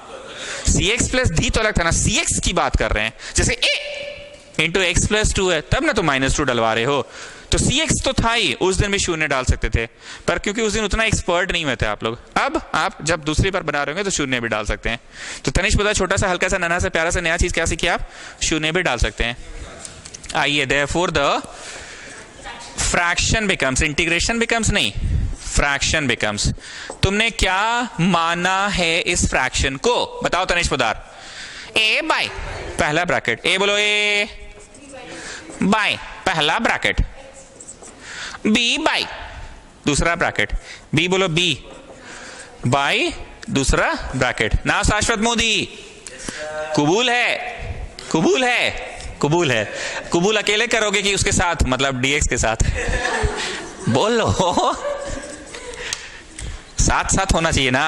Speaker 1: cx प्लस डी तो अलग था ना। cx की बात कर रहे हैं, जैसे a इंटू एक्स प्लस 2 है, तब ना तो -2 डलवा रहे हो। तो cx तो था ही, उस दिन भी 0 डाल सकते थे, पर क्योंकि उस दिन उतना एक्सपर्ट नहीं हुए थे आप लोग। अब आप जब दूसरी बार बना रहे होंगे तो 0 भी डाल सकते हैं। तो तनिष्क पोद्दार छोटा सा हल्का सा नन्हा सा प्यारा सा नया चीज क्या सीखे आप? 0 भी डाल सकते हैं। आइए, therefore the fraction becomes, integration becomes नहीं, फ्रैक्शन बिकम्स। तुमने क्या माना है इस फ्रैक्शन को? बताओ तनिष्क पोद्दार। ए बाय पहला ब्रैकेट, ए बोलो ए बाय पहला ब्रैकेट, बी बाय दूसरा ब्रैकेट, बी बोलो बी बाय दूसरा ब्रैकेट। ना शाश्वत मोदी, कबूल है? कबूल है? कबूल है? कबूल अकेले करोगे कि उसके साथ, मतलब dx के साथ? बोलो, साथ साथ होना चाहिए ना।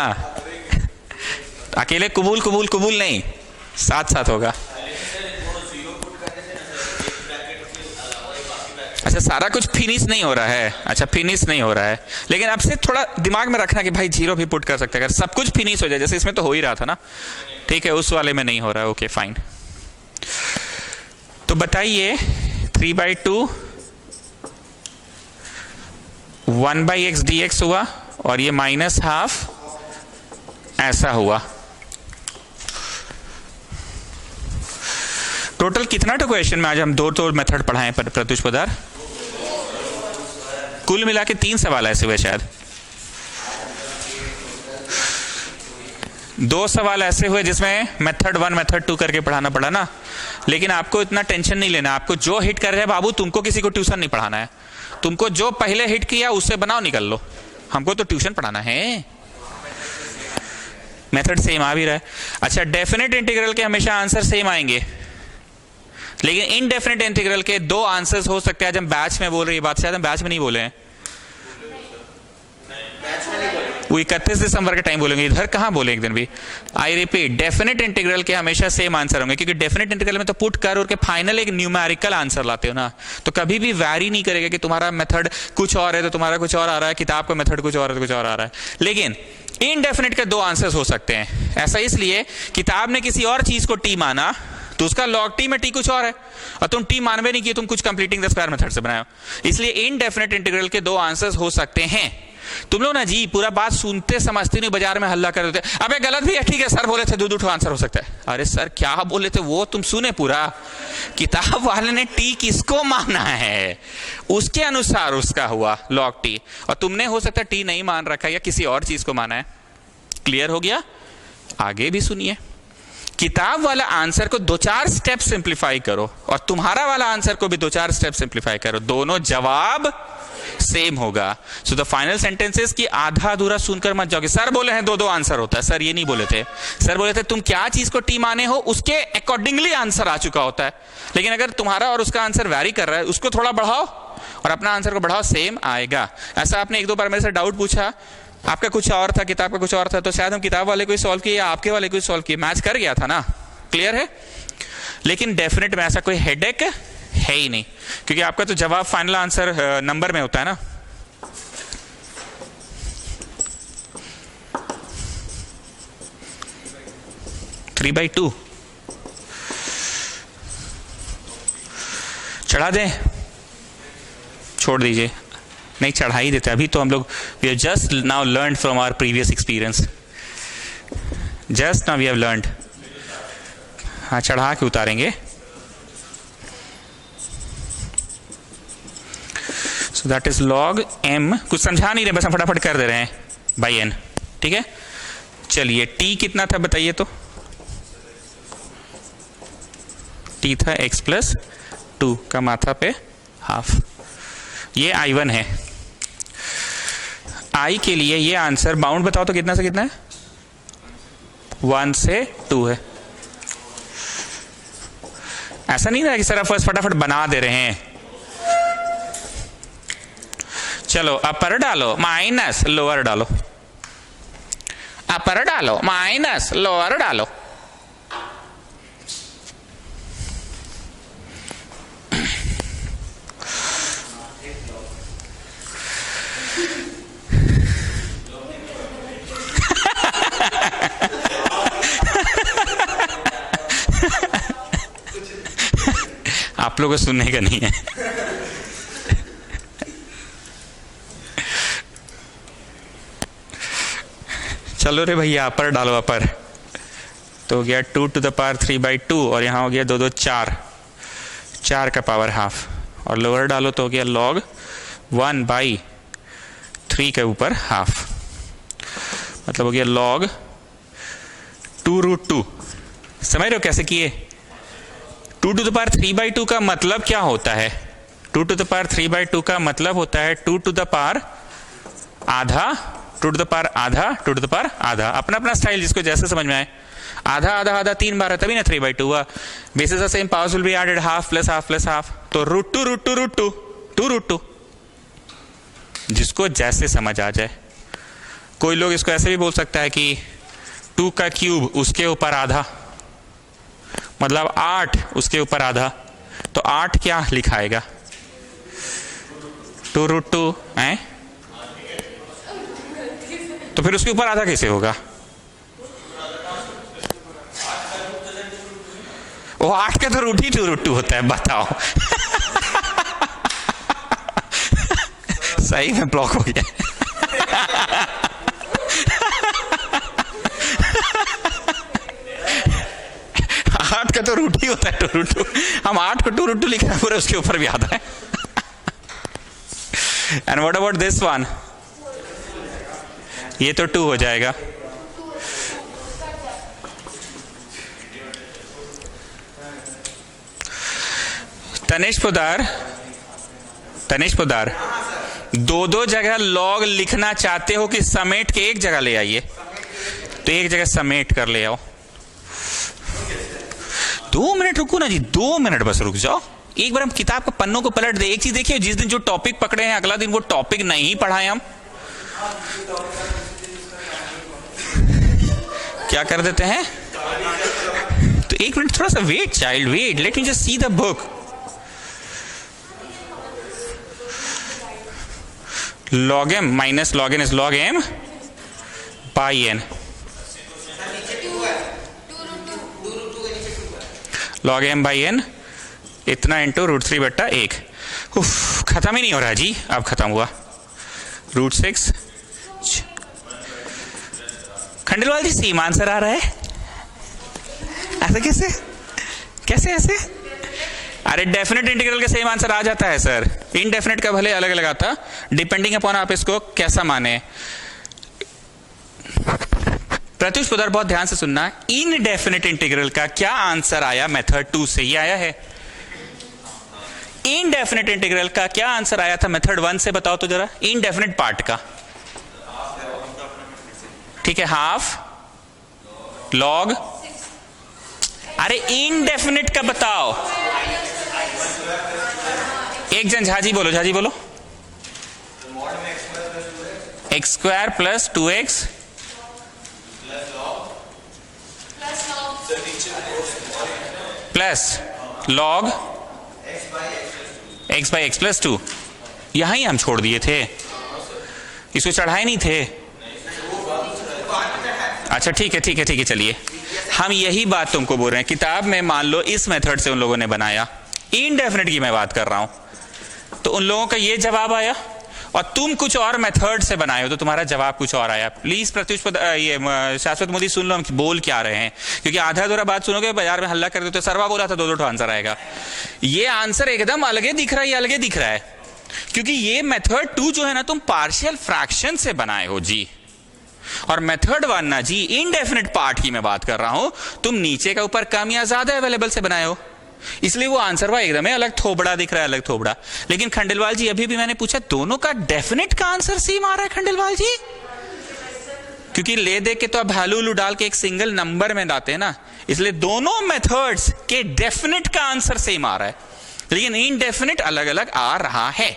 Speaker 1: अकेले कबूल कबूल कबूल नहीं, साथ साथ होगा। अच्छा, सारा कुछ फिनिश नहीं हो रहा है। अच्छा, फिनिश नहीं हो रहा है, लेकिन अब से थोड़ा दिमाग में रखना कि भाई 0 भी पुट कर सकते हैं अगर सब कुछ फिनिश हो जाए, जैसे इसमें तो हो ही रहा था ना। ठीक है, उस वाले में नहीं हो रहा है। Okay fine. तो बताइए 3/2 1/x dx हुआ, और ये -12 ऐसा हुआ। टोटल कितना तो क्वेश्चन में आज हम 2 मेथड पढ़ाए प्रत्युष पोद्दार? कुल मिला के 3 सवाल ऐसे हुए शायद। 2 सवाल ऐसे हुए जिसमें मेथड 1 मेथड 2 करके पढ़ाना पड़ा ना। लेकिन आपको इतना टेंशन नहीं लेना, आपको जो हिट कर रहे हैं बाबू, तुमको किसी को ट्यूशन नहीं पढ़ाना है। तुमको जो पहले हिट किया उससे बनाओ, निकल लो। हमको तो ट्यूशन पढ़ाना है। मेथड सेम आ भी रहा है। अच्छा, डेफिनेट इंटीग्रल के हमेशा आंसर सेम आएंगे, लेकिन इनडेफिनेट इंटीग्रल के 2 आंसर्स हो सकते हैं। आज हम बैच में बोल रहे हैं बात, शायद हम बैच में नहीं बोले हैं, वो 31 दिसंबर के टाइम बोलेंगे, इधर कहां बोले एक दिन भी। आई रिपीट, डेफिनेट इंटीग्रल के हमेशा सेम आंसर होंगे, क्योंकि डेफिनेट इंटीग्रल में तो पुट कर और के फाइनल एक न्यूमेरिकल आंसर लाते हो ना, तो कभी भी वैरी नहीं करेगा कि तुम्हारा मेथड कुछ और है तो तुम्हारा कुछ और आ रहा है, किताब का मेथड कुछ और है तो कुछ और आ रहा है। लेकिन इनडेफिनेट के 2 आंसर्स हो सकते हैं। ऐसा इसलिए, किताब ने किसी और चीज को टी माना तो उसका लॉग टी में टी कुछ और है, और तुम टी मानवे नहीं किए, तुम कुछ कंप्लीटिंग द स्क्वायर मेथड से बनाए हो। इसलिए इनडेफिनेट इंटीग्रल के 2 आंसर्स हो सकते हैं। तुम लोग ना जी पूरा बात सुनते समझते नहीं, बाजार में हल्ला कर देते, अबे गलत भी है, ठीक है सर बोले थे 2 आंसर हो सकता है। अरे सर क्या बोले थे वो तुम सुने पूरा? किताब वाले ने टी किसको माना है उसके अनुसार उसका हुआ लॉग टी, और तुमने हो सकता है टी नहीं मान रखा या किसी और चीज को माना है। क्लियर हो गया? आगे भी सुनिए। किताब वाला आंसर को 2-4 स्टेप सिंप्लीफाई करो और तुम्हारा वाला आंसर को भी 2-4 स्टेप सिंप्लीफाई करो, दोनों जवाब सेम होगा। सो द फाइनल सेंटेंसेस की आधा अधूरा सुनकर मत जाओगे, सर बोले हैं 2-2 आंसर होता है। सर ये नहीं बोले थे, सर बोले थे तुम क्या चीज को टी माने हो उसके अकॉर्डिंगली आंसर आ चुका होता है। लेकिन अगर तुम्हारा और उसका आंसर वैरी कर रहा है, उसको थोड़ा बढ़ाओ और अपना आंसर को बढ़ाओ, सेम आएगा। ऐसा आपने 1-2 बार मेरे से डाउट पूछा, आपका कुछ और था, किताब का कुछ और था, तो शायद हम किताब वाले को ही सॉल्व किए या आपके वाले को ही सॉल्व किए, मैच कर गया था ना, क्लियर है। लेकिन डेफिनेट में ऐसा कोई हेडेक है ही नहीं, क्योंकि आपका तो जवाब फाइनल आंसर नंबर में होता है ना। थ्री बाई टू चढ़ा दें, छोड़ दीजिए, नहीं चढ़ा ही देते अभी तो हम लोग, we have just now learned from our previous experience, just now we have learned. हाँ चढ़ा के उतारेंगे। So that is log m, कुछ समझा नहीं रहे, बस हम फटाफट कर दे रहे हैं बाई n, ठीक है। चलिए t कितना था बताइए तो, t था x प्लस 2 का माथा पे हाफ, ये I1 है। I के लिए ये आंसर बाउंड बताओ तो कितना से कितना है, 1 से 2 है। ऐसा नहीं था कि सर आप फटाफट बना दे रहे हैं। चलो अपर डालो माइनस लोअर डालो, अपर डालो माइनस लोअर डालो। आप लोगों को सुनने का नहीं है। चलो रे भैया अपर डालो, अपर तो हो गया 2 to the power 3/2 और यहां हो गया 2 4, 4 का पावर हाफ, और लोअर डालो तो हो गया log 1/3 के ऊपर हाफ, मतलब हो गया log 2√2। समझ रहे हो कैसे किए। 2 to the power 3/2 का मतलब क्या होता है, 2 to the power 3/2 का मतलब होता है 2 to the power आधा, 2 to the power आधा, 2 to the power आधा, अपना अपना स्टाइल जिसको जैसे समझ में आए। आधा आधा आधा 3 बार है तभी ना 3/2 हुआ। Basis the same powers will be added, half plus half plus half, तो √2 जिसको जैसे समझ आ जाए। कोई लोग इसको ऐसे भी बोल सकता है कि 2 का क्यूब उसके ऊपर आधा, मतलब 8 उसके ऊपर आधा, तो 8 क्या लिखाएगा 2√2 है, तो फिर उसके ऊपर आधा कैसे होगा। वो 8 का तो रूट ही 2√2 होता है, बताओ। सही में ब्लॉक हो गया। 8 का तो रूट ही होता है 2√2, हम 8 को 2√2 लिख रहे हैं, पूरे उसके ऊपर भी आधा है। And what about this one, ये तो 2 हो जाएगा। तनिष्क पोदार 2 जगह लॉग लिखना चाहते हो कि समेट के एक जगह ले आइए, तो एक जगह समेट कर ले आओ। 2 मिनट रुको ना जी, 2 मिनट बस रुक जाओ। एक बार हम किताब के पन्नों को पलट दे। एक चीज देखिए, जिस दिन जो टॉपिक पकड़े हैं अगला दिन वो टॉपिक नहीं पढ़ाए हम, क्या कर देते हैं। तो 1 मिनट थोड़ा सा wait child, wait, let me just see the book. log m minus log n is log m by n, log m by n इतना इंटू √3/1। खत्म ही नहीं हो रहा जी, अब खत्म हुआ। √6 खंडेलवाल जी सेम आंसर आ रहा है, ऐसा कैसे, कैसे ऐसे। अरे डेफिनेट इंटीग्रल के सेम आंसर आ जाता है सर, इनडेफिनेट का भले अलग अलग आता, डिपेंडिंग अपॉन आप इसको कैसा माने। प्रत्युष पुदर बहुत ध्यान से सुनना, इनडेफिनेट इंटीग्रल का क्या आंसर आया मेथड 2 से? ही आया है। इनडेफिनेट इंटीग्रल का क्या आंसर आया था मेथड 1 से? बताओ तो जरा, इनडेफिनेट पार्ट का। ठीक है, हाफ लॉग, अरे इनडेफिनेट का बताओ। एक जन झाजी बोलो, झाजी बोलो। X square plus 2x plus log x by x plus 2। यहां ही हम छोड़ दिए थे, इसको चढ़ाए नहीं थे। अच्छा ठीक है ठीक है ठीक है, चलिए हम यही बात तुमको बोल रहे हैं। किताब में मान लो इस मेथड से उन लोगों ने बनाया, इनडेफिनेट की मैं बात कर रहा हूं, तो उन लोगों का ये जवाब आया, और तुम कुछ और मेथड से बनाए हो तो तुम्हारा जवाब कुछ और आया। प्लीज प्रत्युष ये शाश्वत मोदी सुन लो हम बोल क्या रहे हैं, क्योंकि आधा अधूरा बात सुनोगे बाजार में हल्ला कर देते, सरवा बोला था 2-2 आंसर आएगा। ये आंसर एकदम अलगे दिख रहा है, ये अलगे दिख रहा है, क्योंकि ये मेथड 2 जो है ना, तुम पार्शियल फ्रैक्शन से बनाए हो जी, और मेथड 1 ना जी इनडेफिनेट पार्ट की मैं बात कर रहा हूं, तुम नीचे का ऊपर कम या ज्यादा अवेलेबल से बनाए हो, इसलिए वो आंसर वह एकदम अलग थोबड़ा दिख रहा है, अलग थोबड़ा। लेकिन खंडेलवाल जी अभी भी मैंने पूछा, दोनों का डेफिनेट का आंसर सेम आ रहा है खंडेलवाल जी? क्योंकि ले दे के तो अब वैल्यू उलू डाल के एक सिंगल नंबर में लाते हैं ना, इसलिए दोनों मेथड्स के डेफिनेट का आंसर सेम आ रहा है, लेकिन इनडेफिनेट अलग अलग आ रहा है।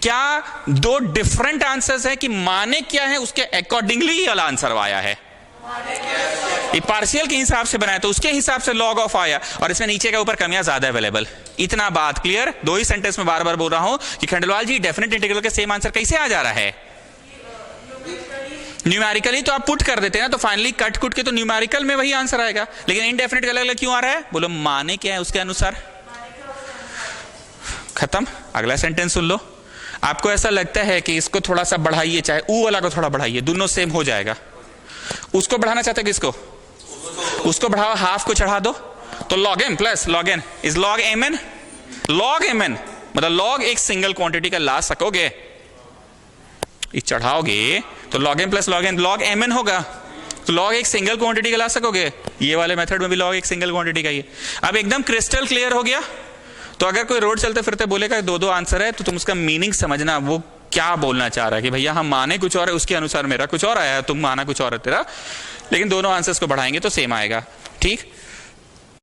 Speaker 1: क्या दो डिफरेंट आंसर्स है कि माने क्या है उसके अकॉर्डिंगली वाला आंसर आया है? ये पार्शियल के हिसाब से बनाया तो उसके हिसाब से लॉग ऑफ आया, और इसमें नीचे का ऊपर कमियां ज्यादा अवेलेबल। इतना बात क्लियर? 2 ही सेंटेंस में बार बार बोल रहा हूं कि खंडेलवाल जी डेफिनेट इंटीग्रल के सेम आंसर कैसे आ जा रहा है? न्यूमेरिकली तो आप पुट कर देते हैं ना, तो फाइनली कट कुट के तो न्यूमेरिकल में वही आंसर आएगा, लेकिन इनडेफिनेट अलग अलग क्यों आ रहा है? बोलो माने क्या है उसके अनुसार। खत्म। अगला सेंटेंस सुन लो। आपको ऐसा लगता है कि इसको थोड़ा सा बढ़ाइए, चाहे ऊ वाला को थोड़ा बढ़ाइए, दोनों सेम हो जाएगा। उसको बढ़ाना चाहते हो किसको? उसको बढ़ाओ, हाफ को चढ़ा दो, तो log m plus log n is log mn। log mn मतलब log एक सिंगल क्वांटिटी का ला सकोगे, ये चढ़ाओगे तो log m plus log n log mn होगा, तो log एक सिंगल क्वांटिटी का ला सकोगे। ये वाले मेथड में भी log एक सिंगल क्वांटिटी का ही है। अब एकदम क्रिस्टल क्लियर हो गया। तो अगर कोई रोड चलते फिरते बोलेगा 2-2 आंसर है, तो तुम उसका मीनिंग समझना, वो क्या बोलना चाह रहा है कि भैया हम माने कुछ और है, उसके अनुसार मेरा कुछ और आया, तुम माना कुछ और है तेरा, लेकिन दोनों आंसर्स को बढ़ाएंगे तो सेम आएगा। ठीक।